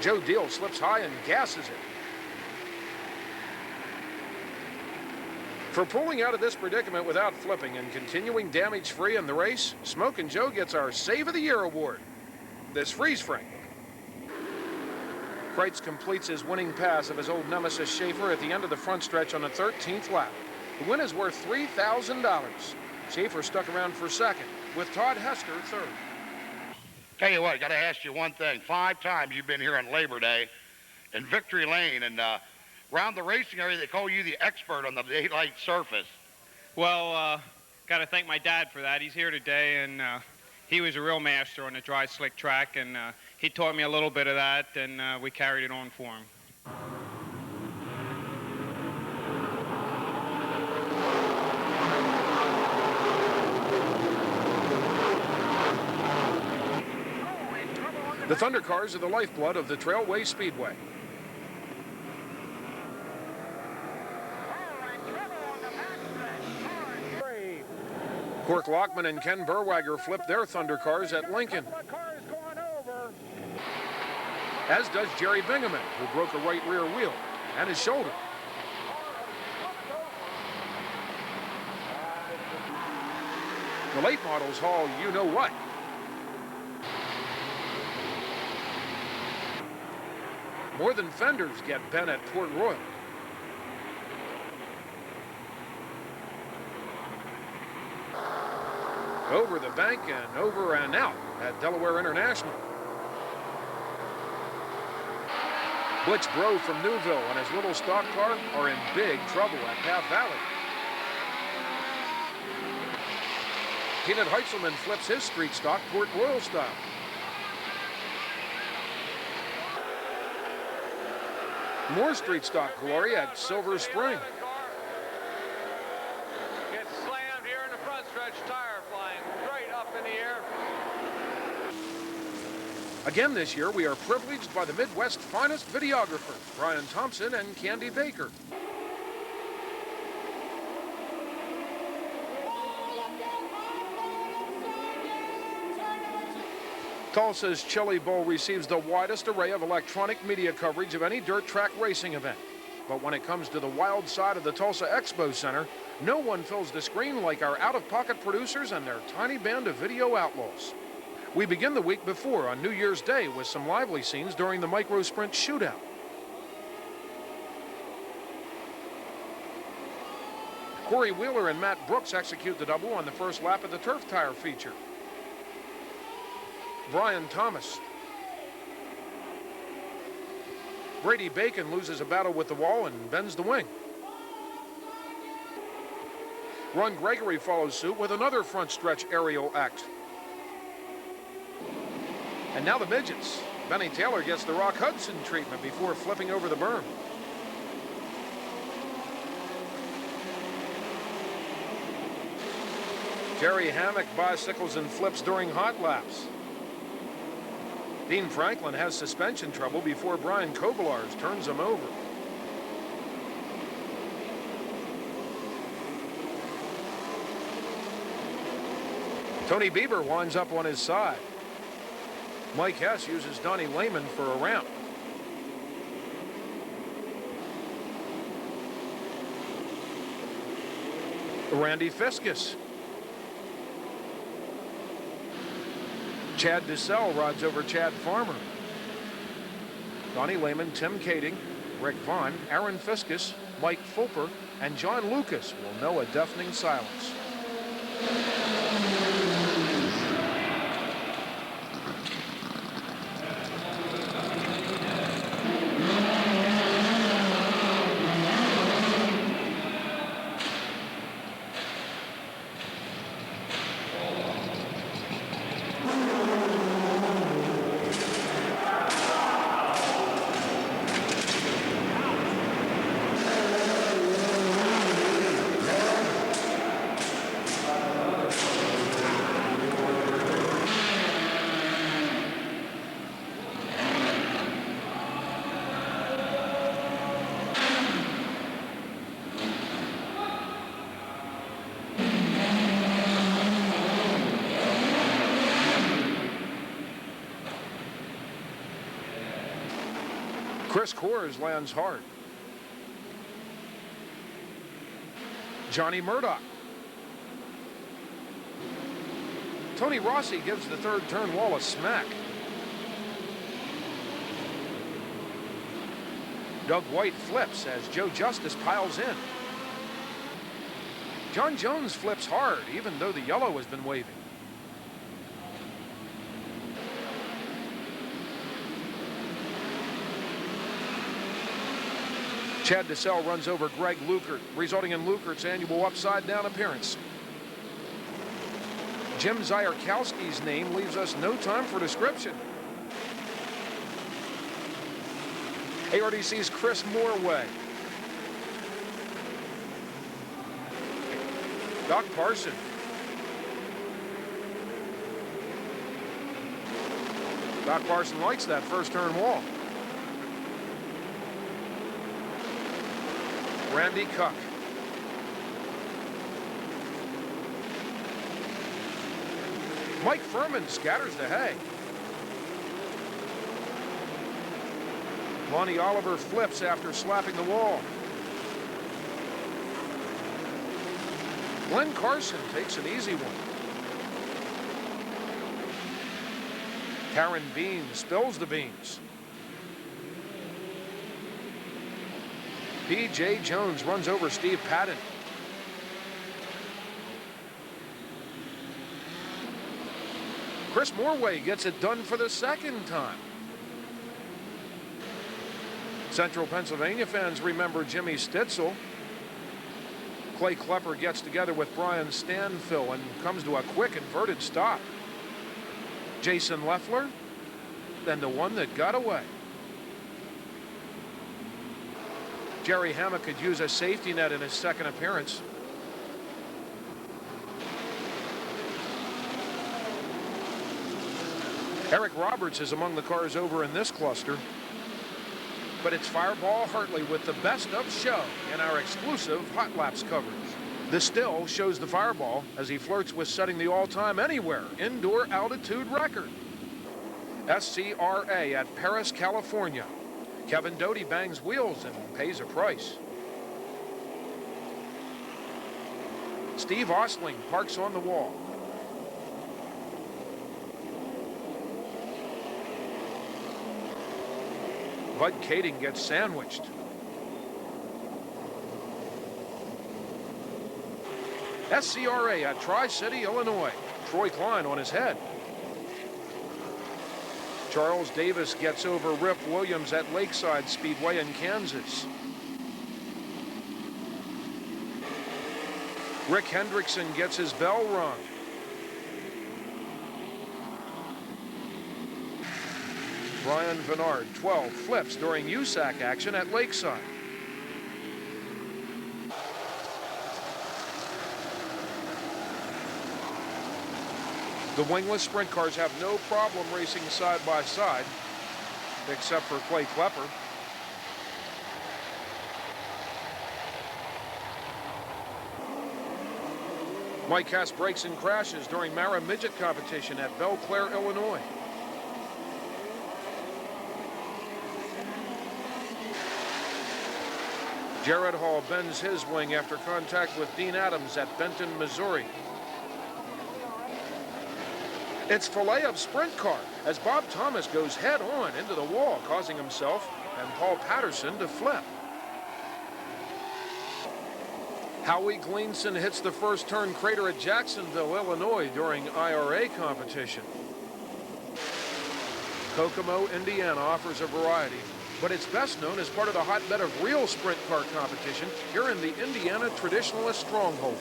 Joe Deal slips high and gasses it. For pulling out of this predicament without flipping and continuing damage-free in the race, Smokin' Joe gets our Save of the Year award. This freeze frame. Kreitz completes his winning pass of his old nemesis Schaeffer at the end of the front stretch on the 13th lap. The win is worth $3,000. Schaeffer stuck around for second, with Todd Hester third. Tell you what, I got to ask you one thing. 5 times you've been here on Labor Day in Victory Lane, and around the racing area, they call you the expert on the daylight surface. Well, got to thank my dad for that. He's here today, and he was a real master on the dry, slick track, and he taught me a little bit of that, and we carried it on for him. The Thunder Cars are the lifeblood of the Trailway Speedway. Cork Lockman and Ken Berwager flipped their Thunder Cars at Lincoln. As does Jerry Bingaman, who broke a right rear wheel and his shoulder. The late models haul you-know-what. More than fenders get bent at Port Royal. Over the bank and over and out at Delaware International. Blitz Bro from Newville and his little stock car are in big trouble at Path Valley. Keenan Heitzelman flips his street stock Port Royal style. More street stock glory at Silver Spring. Gets slammed here in the front stretch, tire flying straight up in the air. Again this year, we are privileged by the Midwest's finest videographers, Brian Thompson and Candy Baker. Tulsa's Chili Bowl receives the widest array of electronic media coverage of any dirt track racing event. But when it comes to the wild side of the Tulsa Expo Center, no one fills the screen like our out-of-pocket producers and their tiny band of video outlaws. We begin the week before on New Year's Day with some lively scenes during the micro sprint shootout. Corey Wheeler and Matt Brooks execute the double on the first lap of the turf tire feature. Brian Thomas. Brady Bacon loses a battle with the wall and bends the wing. Ron Gregory follows suit with another front stretch aerial act. And now the midgets. Benny Taylor gets the Rock Hudson treatment before flipping over the berm. Jerry Hammock bicycles and flips during hot laps. Dean Franklin has suspension trouble before Brian Kovalars turns him over. Tony Bieber winds up on his side. Mike Hess uses Donnie Lehman for a ramp. Randy Fiskus. Chad DeSalle rides over Chad Farmer. Donnie Lehman, Tim Kading, Rick Vaughn, Aaron Fiskus, Mike Fulper, and John Lucas will know a deafening silence. Chris Coors lands hard. Johnny Murdoch. Tony Rossi gives the third turn wall a smack. Doug White flips as Joe Justice piles in. John Jones flips hard, even though the yellow has been waving. Chad DeSalle runs over Greg Lukert, resulting in Lukert's annual upside-down appearance. Jim Zyarkowski's name leaves us no time for description. ARDC's Chris Morway. Doc Parson. Doc Parson likes that first turn wall. Randy Cuck. Mike Furman scatters the hay. Lonnie Oliver flips after slapping the wall. Glenn Carson takes an easy one. Karen Bean spills the beans. P.J. Jones runs over Steve Patton. Chris Morway gets it done for the second time. Central Pennsylvania fans remember Jimmy Stitzel. Clay Klepper gets together with Brian Stanfill and comes to a quick inverted stop. Jason Leffler, then the one that got away. Jerry Hammock could use a safety net in his second appearance. Eric Roberts is among the cars over in this cluster. But it's Fireball Hartley with the best of show in our exclusive Hot Laps coverage. The still shows the Fireball as he flirts with setting the all-time anywhere indoor altitude record. SCRA at Paris, California. Kevin Doty bangs wheels and pays a price. Steve Osling parks on the wall. Bud Kading gets sandwiched. SCRA at Tri-City, Illinois. Troy Klein on his head. Charles Davis gets over Rip Williams at Lakeside Speedway in Kansas. Rick Hendrickson gets his bell rung. Brian Vennard, 12, flips during USAC action at Lakeside. The wingless sprint cars have no problem racing side by side, except for Clay Klepper. Mike Hess brakes and crashes during Mara Midget competition at Belle Claire, Illinois. Jared Hall bends his wing after contact with Dean Adams at Benton, Missouri. It's filet of sprint car as Bob Thomas goes head on into the wall, causing himself and Paul Patterson to flip. Howie Gleason hits the first turn crater at Jacksonville, Illinois during IRA competition. Kokomo, Indiana offers a variety, but it's best known as part of the hotbed of real sprint car competition here in the Indiana Traditionalist Stronghold.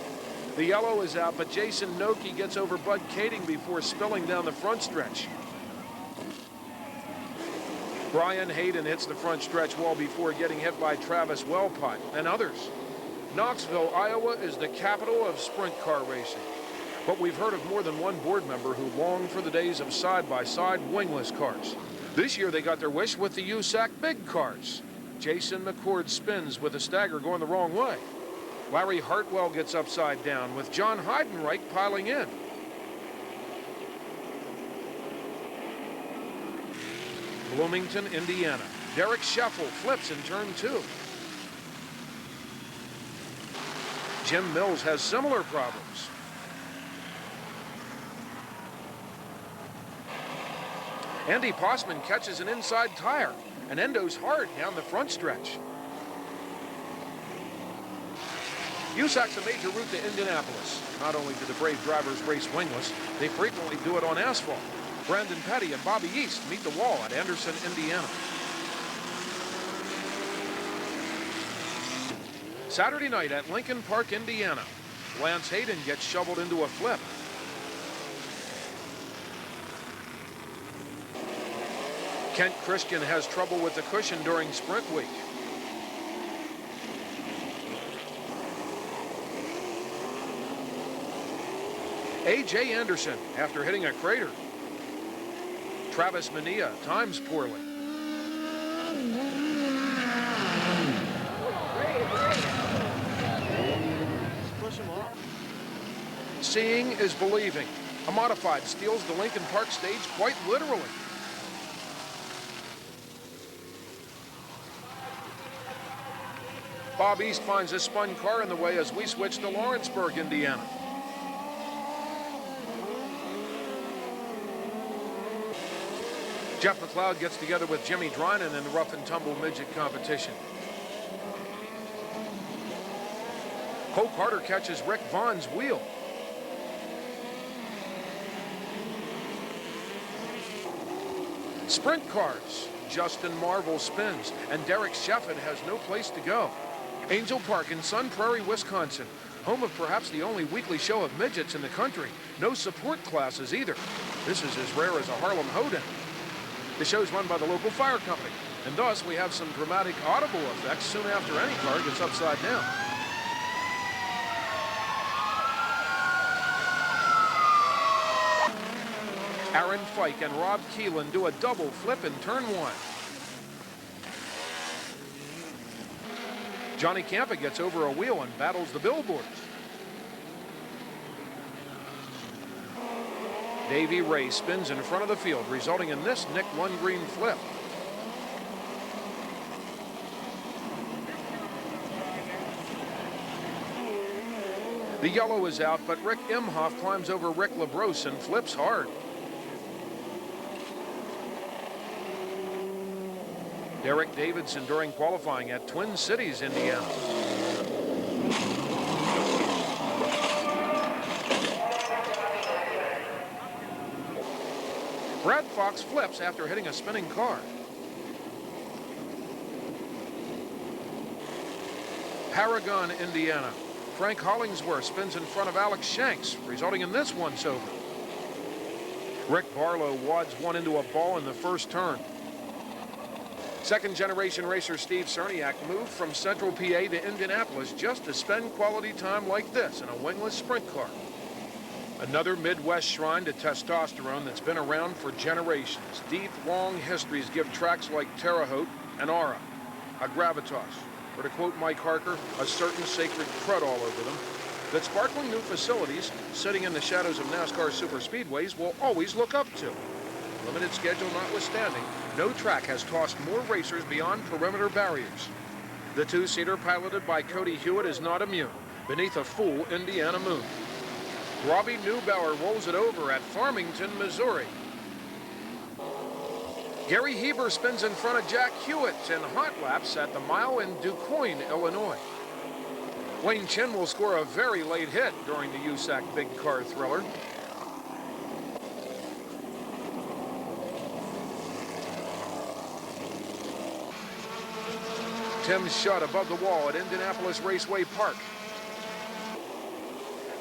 The yellow is out, but Jason Noki gets over Bud Kading before spilling down the front stretch. Brian Hayden hits the front stretch wall before getting hit by Travis Wellpott and others. Knoxville, Iowa is the capital of sprint car racing. But we've heard of more than one board member who longed for the days of side-by-side wingless cars. This year they got their wish with the USAC big cars. Jason McCord spins with a stagger going the wrong way. Larry Hartwell gets upside down with John Heidenreich piling in. Bloomington, Indiana. Derek Scheffel flips in turn 2. Jim Mills has similar problems. Andy Postman catches an inside tire and endos hard down the front stretch. USAC's a major route to Indianapolis. Not only do the brave drivers race wingless, they frequently do it on asphalt. Brandon Petty and Bobby East meet the wall at Anderson, Indiana. Saturday night at Lincoln Park, Indiana. Lance Hayden gets shoveled into a flip. Kent Christian has trouble with the cushion during sprint week. A.J. Anderson after hitting a crater. Travis Mania times poorly. Push him off. Seeing is believing. A modified steals the Lincoln Park stage quite literally. Bob East finds a spun car in the way as we switch to Lawrenceburg, Indiana. Jeff McLeod gets together with Jimmy Drynan in the rough and tumble midget competition. Cole Carter catches Rick Vaughn's wheel. Sprint cars. Justin Marvel spins, and Derek Sheffin has no place to go. Angel Park in Sun Prairie, Wisconsin, home of perhaps the only weekly show of midgets in the country. No support classes either. This is as rare as a Harlem Hoedown. The show's run by the local fire company, and thus we have some dramatic audible effects soon after any car gets upside down. Aaron Fike and Rob Keelan do a double flip in turn 1. Johnny Campa gets over a wheel and battles the billboards. Davey Ray spins in front of the field, resulting in this Nick Lundgren flip. The yellow is out, but Rick Imhoff climbs over Rick LaBrosse and flips hard. Derek Davidson during qualifying at Twin Cities, Indiana. Brad Fox flips after hitting a spinning car. Paragon, Indiana. Frank Hollingsworth spins in front of Alex Shanks, resulting in this once over. Rick Barlow wads one into a ball in the first turn. Second-generation racer Steve Cerniak moved from Central PA to Indianapolis just to spend quality time like this in a wingless sprint car. Another Midwest shrine to testosterone that's been around for generations. Deep, long histories give tracks like Terre Haute an aura, a gravitas, or to quote Mike Harker, a certain sacred crud all over them, that sparkling new facilities sitting in the shadows of NASCAR superspeedways will always look up to. Limited schedule notwithstanding, no track has tossed more racers beyond perimeter barriers. The two-seater piloted by Cody Hewitt is not immune beneath a full Indiana moon. Robbie Neubauer rolls it over at Farmington, Missouri. Gary Heber spins in front of Jack Hewitt in hot laps at the mile in DuQuoin, Illinois. Wayne Chin will score a very late hit during the USAC Big Car Thriller. Tim's shot above the wall at Indianapolis Raceway Park.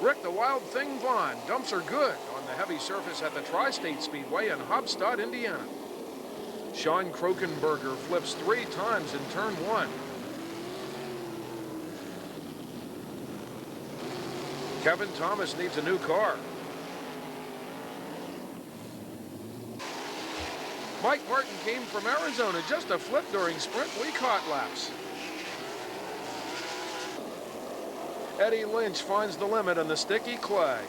Rick the Wild Thing Vaughn dumps are good on the heavy surface at the Tri-State Speedway in Hobstadt, Indiana. Sean Krokenberger flips 3 times in turn 1. Kevin Thomas needs a new car. Mike Martin came from Arizona just a flip during sprint week hot laps. Eddie Lynch finds the limit on the sticky clay.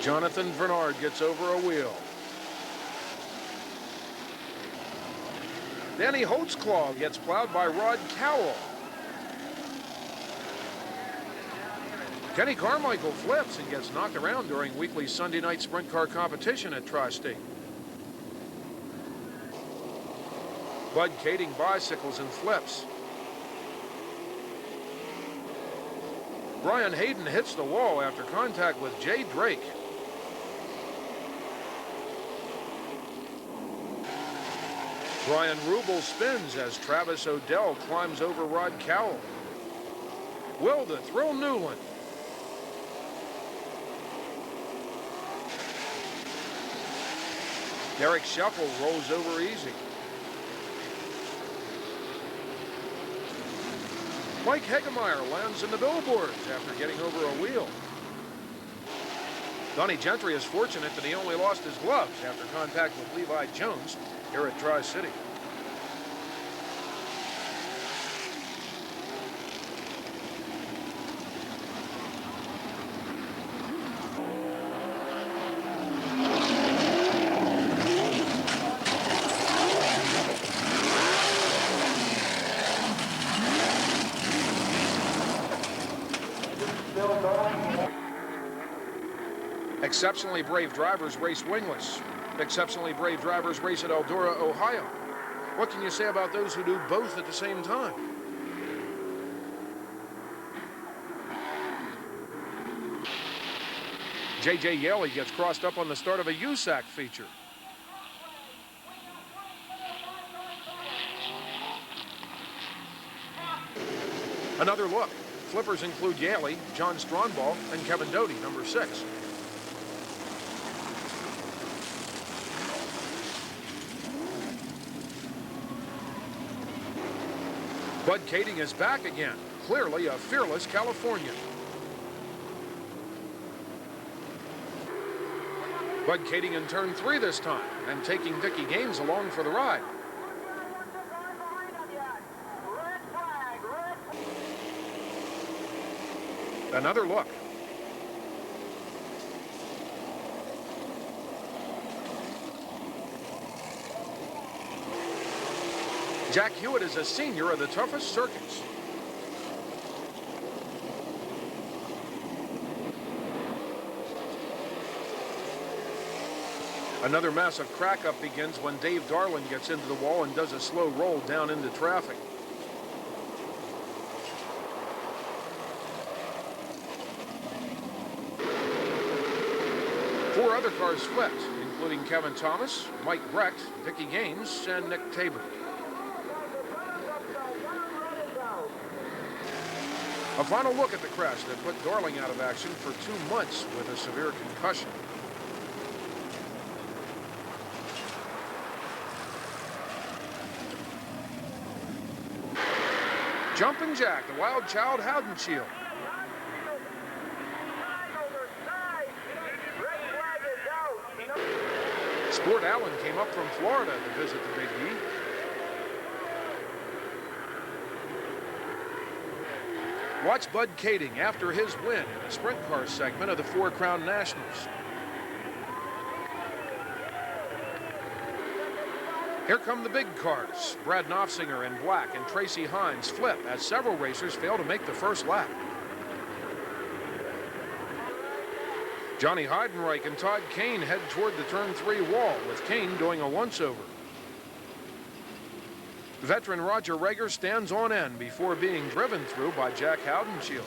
Jonathan Bernard gets over a wheel. Danny Holtzclaw gets plowed by Rod Cowell. Kenny Carmichael flips and gets knocked around during weekly Sunday night sprint car competition at Tri-State. Bud Kading bicycles and flips. Brian Hayden hits the wall after contact with Jay Drake. Brian Rubel spins as Travis Odell climbs over Rod Cowell. Will the Thrill Newland. Derek Schaeffer rolls over easy. Mike Hegemeyer lands in the billboards after getting over a wheel. Donnie Gentry is fortunate that he only lost his gloves after contact with Levi Jones here at Tri-City. Exceptionally brave drivers race wingless. Exceptionally brave drivers race at Eldora, Ohio. What can you say about those who do both at the same time? J.J. Yaley gets crossed up on the start of a USAC feature. Another look. Flippers include Yaley, John Stronball, and Kevin Doty, number 6. Bud Kading is back again, clearly a fearless Californian. Bud Kading in turn 3 this time, and taking Dickie Gaines along for the ride. Another look. Jack Hewitt is a senior of the toughest circuits. Another massive crack-up begins when Dave Darlin gets into the wall and does a slow roll down into traffic. Four other cars flipped, including Kevin Thomas, Mike Brecht, Dickie Gaines, and Nick Tabor. A final look at the crash that put Darling out of action for 2 months with a severe concussion. Jumping Jack, the Wild Child Haudenschild. Sport Allen came up from Florida to visit the Big E. Watch Bud Kading after his win in the sprint car segment of the Four Crown Nationals. Here come the big cars. Brad Knopfsinger in black and Tracy Hines flip as several racers fail to make the first lap. Johnny Heidenreich and Todd Kane head toward the turn 3 wall, with Kane doing a once-over. Veteran Roger Rager stands on end before being driven through by Jack Haudenschild.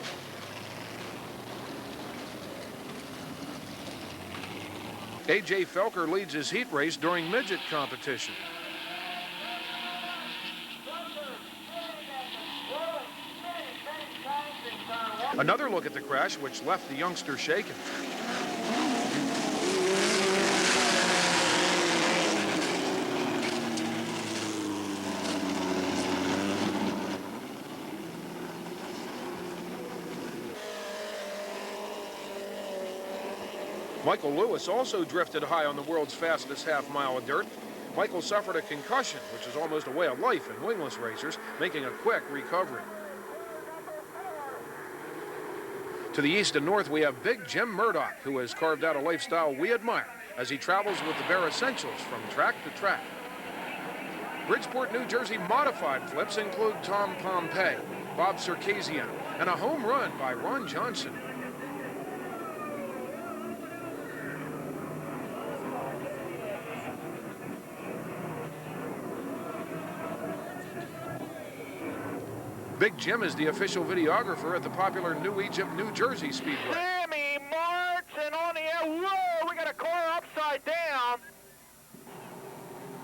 A.J. Felker leads his heat race during midget competition. Another look at the crash, which left the youngster shaken. Michael Lewis also drifted high on the world's fastest half-mile of dirt. Michael suffered a concussion, which is almost a way of life in wingless racers, making a quick recovery. To the east and north, we have Big Jim Murdoch, who has carved out a lifestyle we admire as he travels with the Bear Essentials from track to track. Bridgeport, New Jersey modified flips include Tom Pompey, Bob Circassian, and a home run by Ron Johnson. Big Jim is the official videographer at the popular New Egypt, New Jersey Speedway. Sammy Martin on the air. Whoa, we got a car upside down.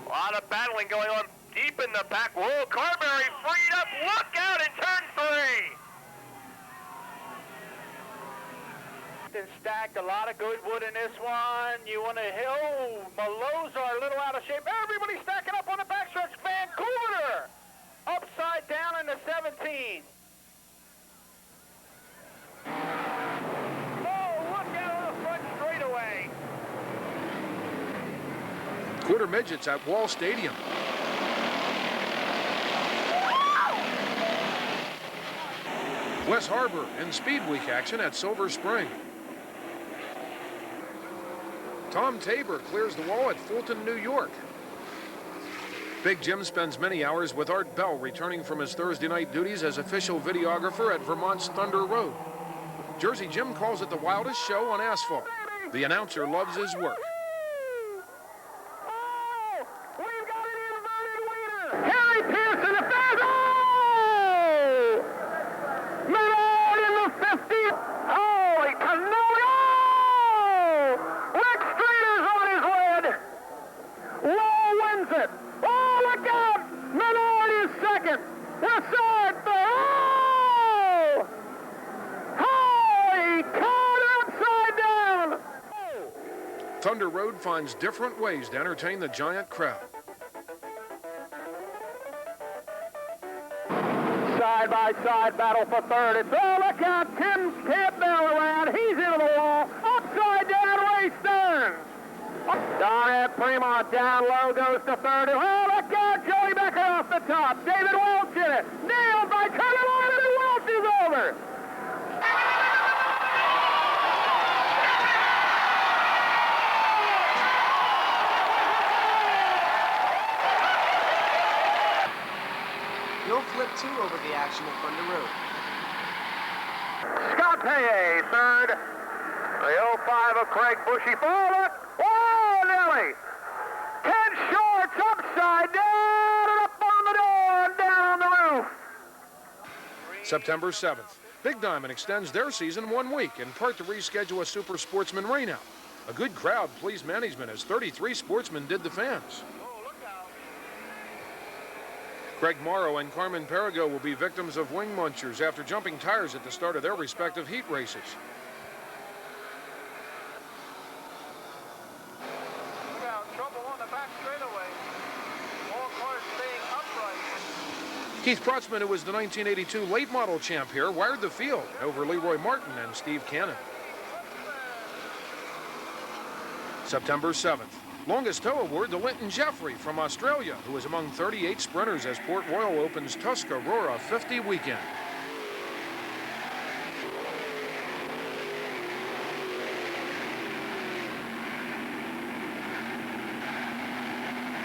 A lot of battling going on deep in the back. Whoa, Carberry freed up. Look out in turn 3. Stacked a lot of good wood in this one. You want to hill. Malows are a little out of shape. Everybody stacking up on the backstretch. Vancouver upside down in the 17. Oh, look out on the front straightaway. Quarter midgets at Wall Stadium. West Harbor in Speed Week action at Silver Spring. Tom Tabor clears the wall at Fulton, New York. Big Jim spends many hours with Art Bell, returning from his Thursday night duties as official videographer at Vermont's Thunder Road. Jersey Jim calls it the wildest show on asphalt. The announcer loves his work. Harry Pearson, the fast. Oh! Menard in the 50. Holy cannoli! Rick Streeter's on his lead. Lowe wins it. Oh, look out! Menard is second. Lassard third. Oh! Holy cow, upside down! Thunder Road finds different ways to entertain the giant crowd. Side-by-side battle for third. It's, oh, look out, Tim Bell around. He's into the wall. Upside down, Ray Stern. Don at Fremont, down low, goes to third. Oh, look out, Joey Becker off the top. David Welch in it. Nailed by Turner Lyman, and Welch is over. No flip two over the action at Thunder Road. Scott Paye, third. The 05 of Craig Bushy. Forward. Oh, Nelly. 10 shorts, upside down, and up on the door, and down on the roof. September 7th. Big Diamond extends their season 1 week, in part to reschedule a Super Sportsman rainout. A good crowd pleased management as 33 sportsmen did the fans. Craig Morrow and Carmen Perigo will be victims of wing munchers after jumping tires at the start of their respective heat races. Look out, trouble on the back straightaway. All cars staying upright. Keith Protzman, who was the 1982 late model champ here, wired the field over Leroy Martin and Steve Cannon. September 7th. Longest tow award to Linton Jeffrey from Australia, who is among 38 sprinters as Port Royal opens Tuscarora 50 weekend.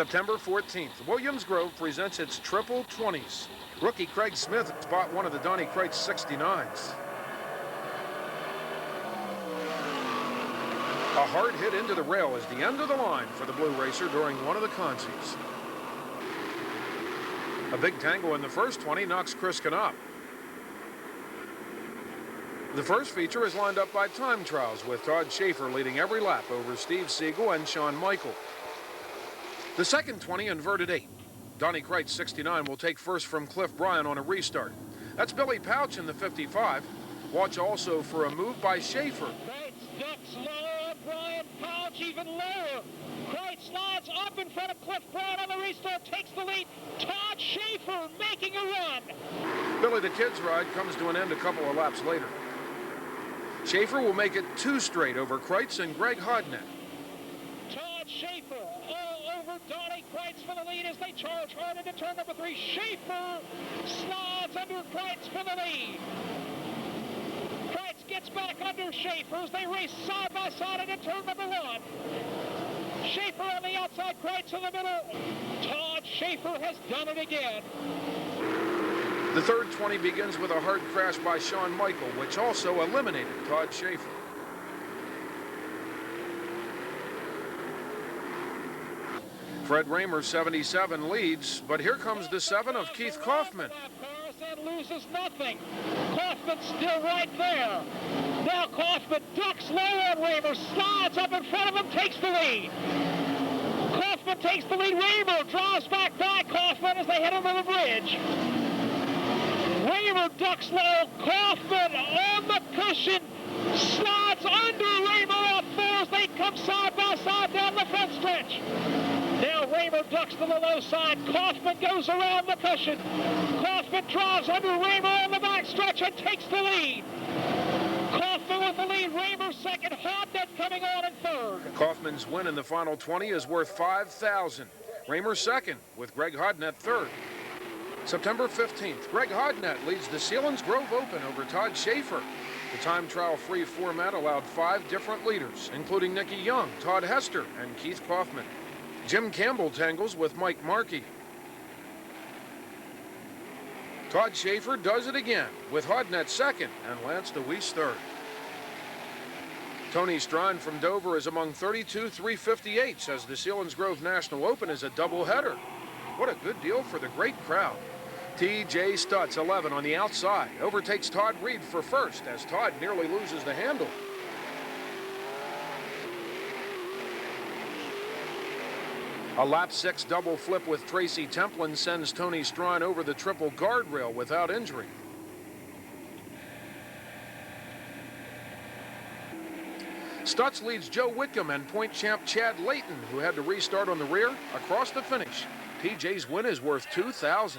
September 14th, Williams Grove presents its triple 20s. Rookie Craig Smith spot one of the Donnie Kreitz 69s. A hard hit into the rail is the end of the line for the Blue Racer during one of the consies. A big tangle in the first 20 knocks Chris Knopp. The first feature is lined up by time trials, with Todd Schaeffer leading every lap over Steve Siegel and Shawn Michael. The second 20 inverted 8. Donnie Kreitz 69 will take first from Cliff Bryan on a restart. That's Billy Pouch in the 55. Watch also for a move by Schaeffer. Kreitz ducks lower, Bryan Pouch even lower. Kreitz slides up in front of Cliff Bryan on the restart, takes the lead. Todd Schaeffer making a run. Billy the Kid's ride comes to an end a couple of laps later. Schaeffer will make it 2 straight over Kreitz and Greg Hodnett. Todd Schaeffer all over Donnie Kreitz for the lead as they charge hard into turn number 3. Schaeffer slides under Kreitz for the lead. Kreitz gets back under Schaeffer as they race side by side into turn number 1. Schaeffer on the outside, Kreitz in the middle. Todd Schaeffer has done it again. The third 20 begins with a hard crash by Shawn Michael, which also eliminated Todd Schaeffer. Fred Raymer, 77, leads, but here comes the 7 of Keith Kaufman. And loses nothing. Kaufman's still right there. Now Kaufman ducks low on Raymer, slides up in front of him, takes the lead. Kaufman takes the lead. Raymer draws back by Kaufman as they head over the bridge. Raymer ducks low. Kaufman on the cushion, slides under Raymer on 4 as they come side by side down the front stretch. Now Raymer ducks to the low side. Kaufman goes around the cushion. Kaufman drives under Raymer on the back stretch and takes the lead. Kaufman with the lead. Raymer second. Hodnett coming on in third. Kaufman's win in the final 20 is worth $5,000. Raymer second, with Greg Hodnett third. September 15th, Greg Hodnett leads the Sealands Grove Open over Todd Schaeffer. The time trial free format allowed 5 different leaders, including Nicky Young, Todd Hester, and Keith Kaufman. Jim Campbell tangles with Mike Markey. Todd Schaeffer does it again, with Hodnett second and Lance DeWeese third. Tony Strine from Dover is among 32 358s as the Sealands Grove National Open is a doubleheader. What a good deal for the great crowd. T.J. Stutz, 11, on the outside, overtakes Todd Reed for first as Todd nearly loses the handle. A lap 6 double flip with Tracy Templin sends Tony Strine over the triple guardrail without injury. Stutz leads Joe Whitcomb and point champ Chad Layton, who had to restart on the rear, across the finish. TJ's win is worth $2,000.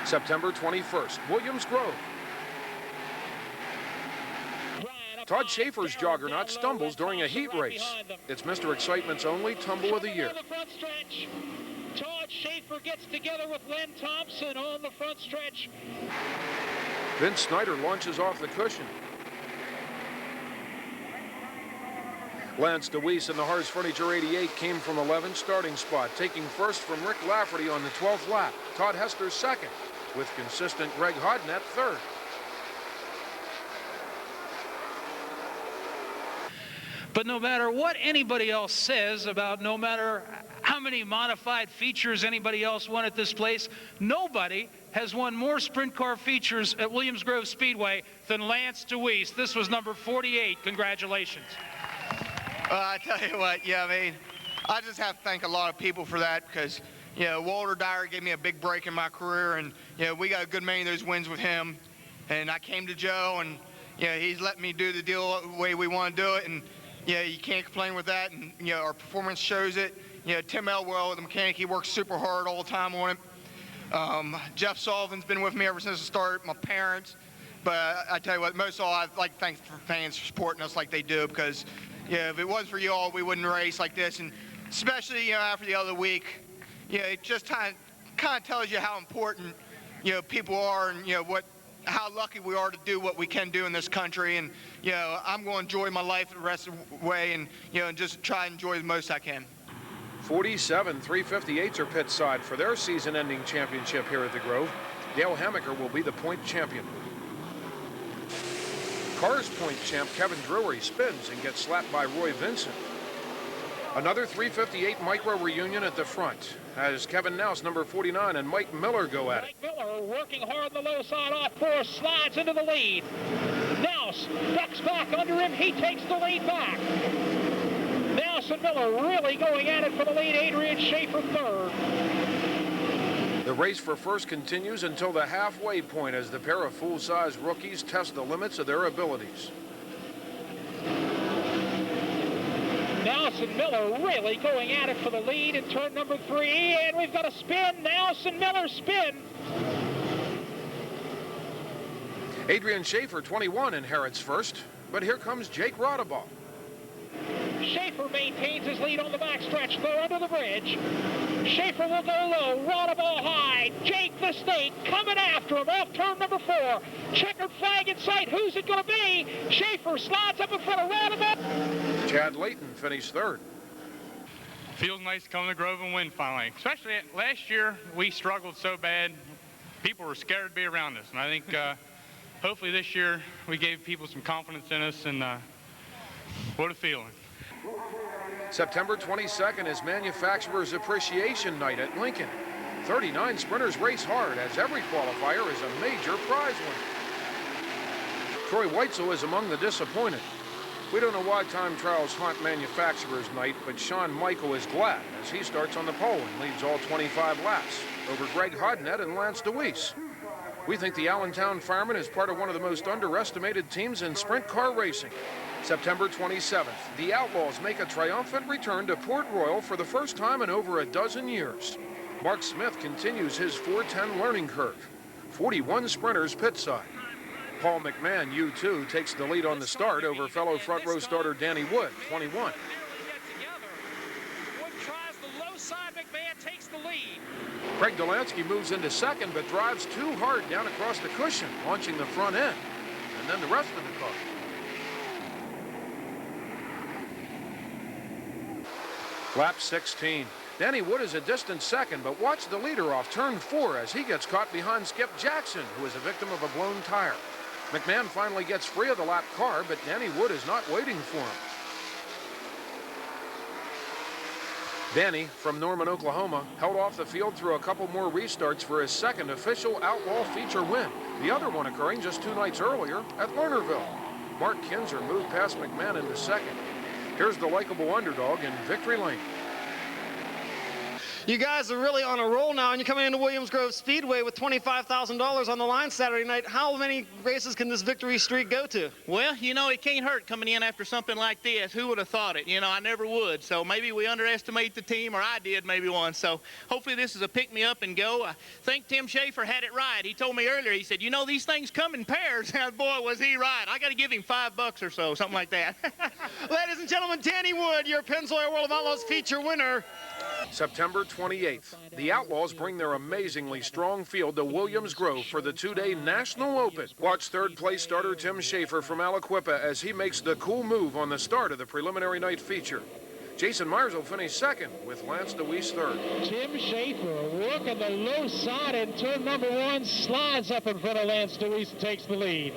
September 21st, Williams Grove. Todd Schaeffer's juggernaut stumbles during a heat race. It's Mr. Excitement's only tumble of the year. Todd Schaeffer gets together with Lynn Thompson on the front stretch. Vince Snyder launches off the cushion. Lance DeWeese in the Hars Furniture 88 came from 11th starting spot, taking first from Rick Lafferty on the 12th lap. Todd Hester second, with consistent Greg Hodnett third. But no matter what anybody else says about no matter how many modified features anybody else won at this place, nobody has won more sprint car features at Williams Grove Speedway than Lance DeWeese. This was number 48. Congratulations. I tell you what, yeah, I mean, I just have to thank a lot of people for that because, you know, Walter Dyer gave me a big break in my career, and, you know, we got a good many of those wins with him. And I came to Joe, and, you know, he's let me do the deal the way we want to do it, and, yeah, you can't complain with that, and, you know, our performance shows it. You know, Tim Elwell, the mechanic, he works super hard all the time on it. Jeff Sullivan's been with me ever since the start, my parents. But I tell you what, most of all, I'd like to thank the fans for supporting us like they do because, yeah, if it wasn't for you all, we wouldn't race like this. And especially, you know, after the other week, you know, it just kind of tells you how important, you know, people are and, you know, what how lucky we are to do what we can do in this country. And, you know, I'm going to enjoy my life the rest of the way and, you know, just try and enjoy the most I can. 47 358s are pit side for their season-ending championship here at the Grove. Dale Hammaker will be the point champion. Cars point champ Kevin Drury spins and gets slapped by Roy Vincent. Another 358 micro reunion at the front as Kevin Nouse, number 49, and Mike Miller go at it. Mike Miller working hard on the low side off 4, slides into the lead. Nouse ducks back under him. He takes the lead back. Nouse and Miller really going at it for the lead. Adrian Schaeffer third. The race for first continues until the halfway point as the pair of full-size rookies test the limits of their abilities. Nouse and Miller really going at it for the lead in turn number 3, and we've got a spin. Nouse and Miller spin. Adrian Schaeffer, 21, inherits first, but here comes Jake Rodabaugh. Schaeffer maintains his lead on the backstretch. They're under the bridge. Schaeffer will go low. Rodabaugh high. Jake the Snake coming after him off turn number 4. Checkered flag in sight. Who's it going to be? Schaeffer slides up in front of Rodabaugh. Chad Layton finished third. Feels nice to come to Grove and win finally. Especially last year, we struggled so bad. People were scared to be around us. And I think hopefully this year we gave people some confidence in us, and what a feeling. September 22nd is Manufacturers Appreciation Night at Lincoln. 39 sprinters race hard as every qualifier is a major prize winner. Troy Weitzel is among the disappointed. We don't know why time trials haunt Manufacturers Night, but Sean Michael is glad as he starts on the pole and leads all 25 laps over Greg Hodnett and Lance DeWeese. We think the Allentown Fireman is part of one of the most underestimated teams in sprint car racing. September 27th, the Outlaws make a triumphant return to Port Royal for the first time in over a dozen years. Mark Smith continues his 410 learning curve. 41 sprinters pit side. Paul McMahon, U2, takes the lead on the start over fellow front row starter Danny Wood, 21. Wood tries the low side. McMahon takes the lead. Craig Delansky moves into second but drives too hard down across the cushion, launching the front end, and then the rest of the car. Lap 16. Danny Wood is a distant second, but watch the leader off turn 4 as he gets caught behind Skip Jackson, who is a victim of a blown tire. McMahon finally gets free of the lap car, but Danny Wood is not waiting for him. Danny, from Norman, Oklahoma, held off the field through a couple more restarts for his second official Outlaw feature win, the other one occurring just 2 nights earlier at Lernerville. Mark Kinzer moved past McMahon into second. Here's the likable underdog in Victory Lane. You guys are really on a roll now, and you're coming into Williams Grove Speedway with $25,000 on the line Saturday night. How many races can this victory streak go to? Well, you know, it can't hurt coming in after something like this. Who would have thought it? You know, I never would. So maybe we underestimate the team, or I did maybe once. So hopefully this is a pick-me-up and go. I think Tim Schaeffer had it right. He told me earlier, he said, you know, these things come in pairs. And boy, was he right. I got to give him $5 or so, something like that. Ladies and gentlemen, Danny Wood, your Pennzoil World of Outlaws feature winner. September 28th, the Outlaws bring their amazingly strong field to Williams Grove for the 2-day National Open. Watch third-place starter Tim Schaeffer from Aliquippa as he makes the cool move on the start of the preliminary night feature. Jason Myers will finish second with Lance DeWeese third. Tim Schaeffer working the low side in turn number 1, slides up in front of Lance DeWeese and takes the lead.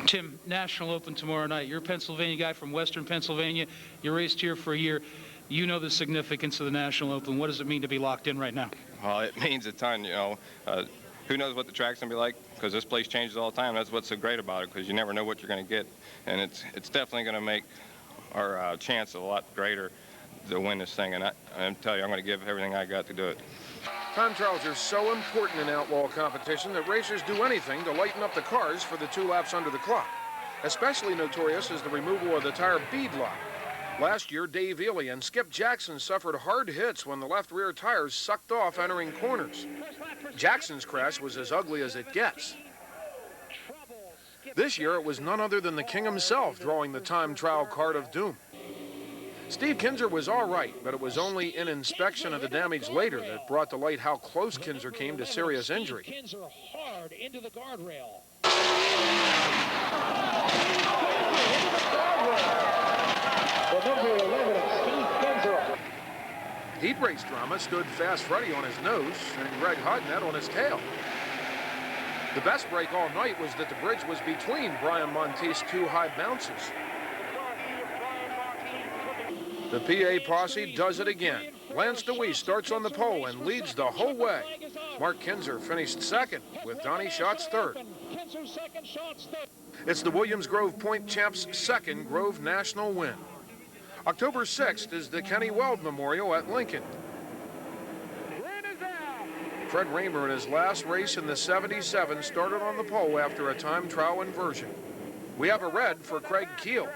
Tim, National Open tomorrow night. You're a Pennsylvania guy from Western Pennsylvania. You raced here for a year. You know the significance of the National Open. What does it mean to be locked in right now? Well, it means a ton, you know. Who knows what the track's going to be like, because this place changes all the time. That's what's so great about it, because you never know what you're going to get. And it's definitely going to make our chance a lot greater to win this thing. And I'm telling you, I'm going to give everything I got to do it. Time trials are so important in outlaw competition that racers do anything to lighten up the cars for the 2 laps under the clock. Especially notorious is the removal of the tire bead lock. Last year, Dave Ely and Skip Jackson suffered hard hits when the left rear tires sucked off entering corners. Jackson's crash was as ugly as it gets. This year, it was none other than the king himself drawing the time trial card of doom. Steve Kinzer was all right, but it was only in inspection of the damage later that brought to light how close Kinzer came to serious injury. Kinzer hard into the guardrail. Heat race drama stood Fast Freddy on his nose and Greg Hodnett on his tail. The best break all night was that the bridge was between Brian Monteith's two high bounces. The PA posse does it again. Lance DeWeese starts on the pole and leads the whole way. Mark Kinzer finished second with Donnie Schatz third. It's the Williams Grove Point Champs' second Grove National win. October 6th is the Kenny Weld Memorial at Lincoln. Fred Raymer in his last race in the 77 started on the pole after a time trial inversion. We have a red for Craig Keel.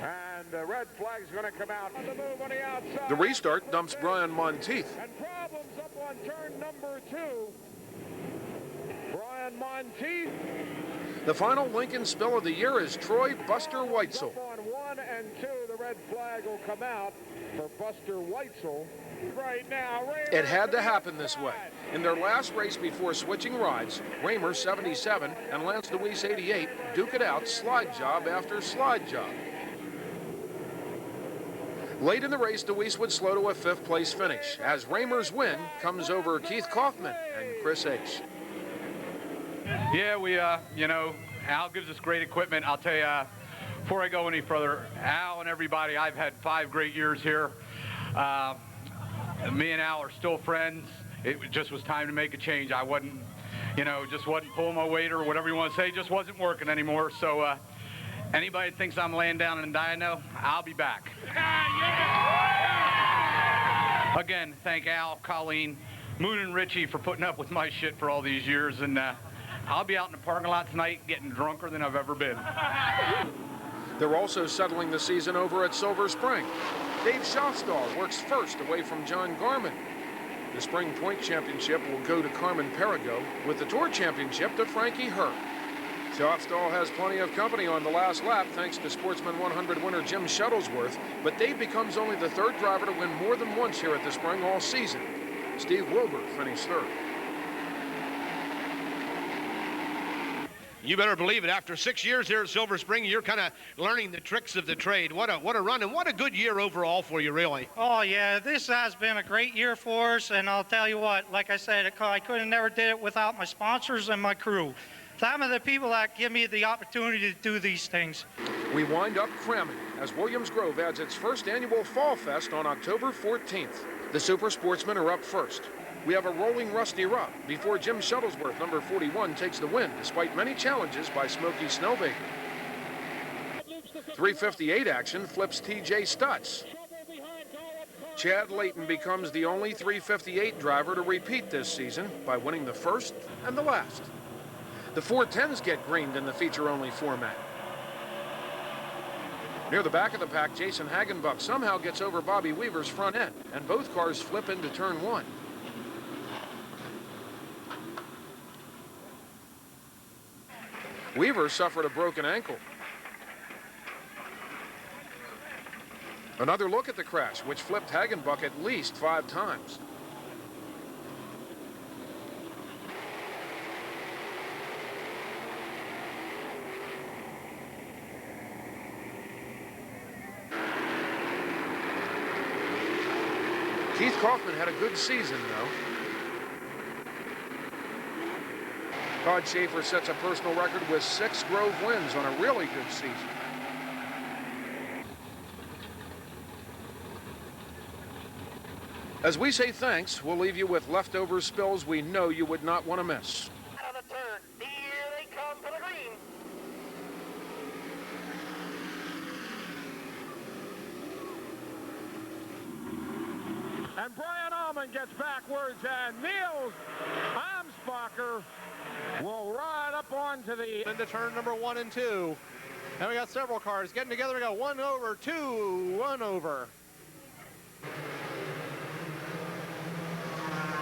And the red flag's going to come out. The move on the outside. The restart dumps Brian Monteith. And problems up on turn number 2. Brian Monteith. The final Lincoln spill of the year is Troy Buster Weitzel. On 1 and 2, the red flag will come out for Buster Weitzel. Right now, Raymer. It had to happen this way. In their last race before switching rides, Raymer 77 and Lance DeWeese 88 duke it out slide job after slide job. Late in the race, DeWeese would slow to a 5th place finish as Raymer's win comes over Keith Kaufman and Chris Ace. Yeah, we, you know, Al gives us great equipment. I'll tell you, before I go any further, Al and everybody, I've had 5 great years here. Me and Al are still friends. It just was time to make a change. I wasn't, you know, just wasn't pulling my weight or whatever you want to say, just wasn't working anymore. So anybody that thinks I'm laying down and dying, no, I'll be back. Again, thank Al, Colleen, Moon and Richie for putting up with my shit for all these years. And I'll be out in the parking lot tonight getting drunker than I've ever been. They're also settling the season over at Silver Spring. Dave Schaffstall works first away from John Garman. The Spring Point Championship will go to Carmen Perigo, with the Tour Championship to Frankie Hurt. Schaffstall has plenty of company on the last lap thanks to Sportsman 100 winner Jim Shuttlesworth, but Dave becomes only the 3rd driver to win more than once here at the Spring all season. Steve Wilbur finished 3rd. You better believe it. After 6 years here at Silver Spring, you're kind of learning the tricks of the trade. What a run, and what a good year overall for you, really. Oh, yeah, this has been a great year for us, and I'll tell you what, like I said, I could have never did it without my sponsors and my crew. Some of the people that give me the opportunity to do these things. We wind up cramming as Williams Grove adds its first annual Fall Fest on October 14th. The Super Sportsmen are up first. We have a rolling Rusty Rock before Jim Shuttlesworth, number 41, takes the win despite many challenges by Smokey Snowbaker. 358 action flips TJ Stutz. Chad Layton becomes the only 358 driver to repeat this season by winning the first and the last. The 410s get greened in the feature-only format. Near the back of the pack, Jason Hagenbuck somehow gets over Bobby Weaver's front end, and both cars flip into turn 1. Weaver suffered a broken ankle. Another look at the crash, which flipped Hagenbuck at least 5 times. Keith Kaufman had a good season, though. Todd Schaeffer sets a personal record with 6 Grove wins on a really good season. As we say thanks, we'll leave you with leftover spills we know you would not want to miss. Out of the turn. Here they come for the green. And Brian Allman gets backwards, and Niels Amsbacher will ride up onto the... Into turn number 1 and 2. And we got several cars getting together. We got 1 over, 2, 1 over.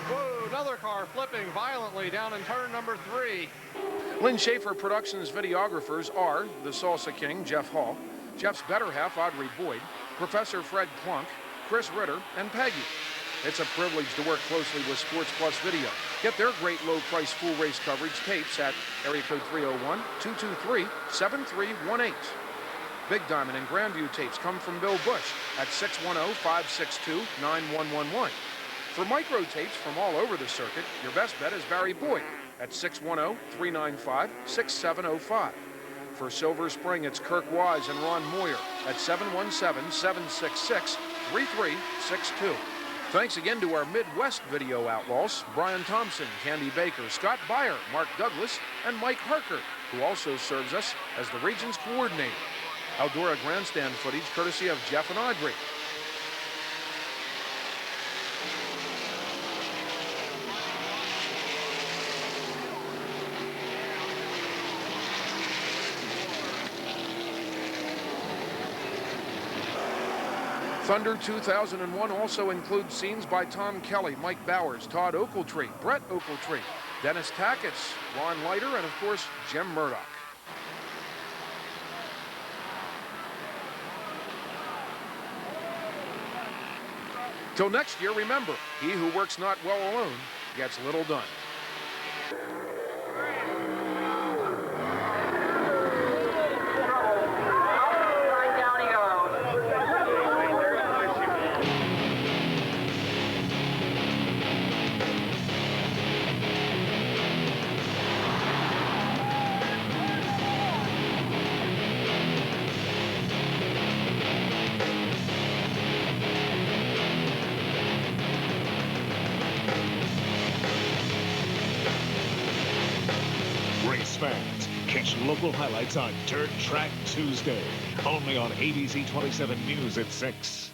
Whoa, another another car flipping violently down in turn number 3. Lynn Schaeffer Productions videographers are the Salsa King, Jeff Hall, Jeff's better half, Audrey Boyd, Professor Fred Plunk, Chris Ritter, and Peggy. It's a privilege to work closely with Sports Plus Video. Get their great low-price full race coverage tapes at area code 301-223-7318. Big Diamond and Grandview tapes come from Bill Bush at 610-562-9111. For micro tapes from all over the circuit, your best bet is Barry Boyd at 610-395-6705. For Silver Spring, it's Kirk Wise and Ron Moyer at 717-766-3362. Thanks again to our Midwest video outlaws, Brian Thompson, Candy Baker, Scott Beyer, Mark Douglas, and Mike Harker, who also serves us as the region's coordinator. Eldora grandstand footage courtesy of Jeff and Audrey. Thunder 2001 also includes scenes by Tom Kelly, Mike Bowers, Todd Oakletree, Brett Oakletree, Dennis Tacketts, Ron Leiter, and of course, Jim Murdoch. Till next year, remember, he who works not well alone gets little done. Fans, catch local highlights on Dirt Track Tuesday, only on ABC 27 News at 6.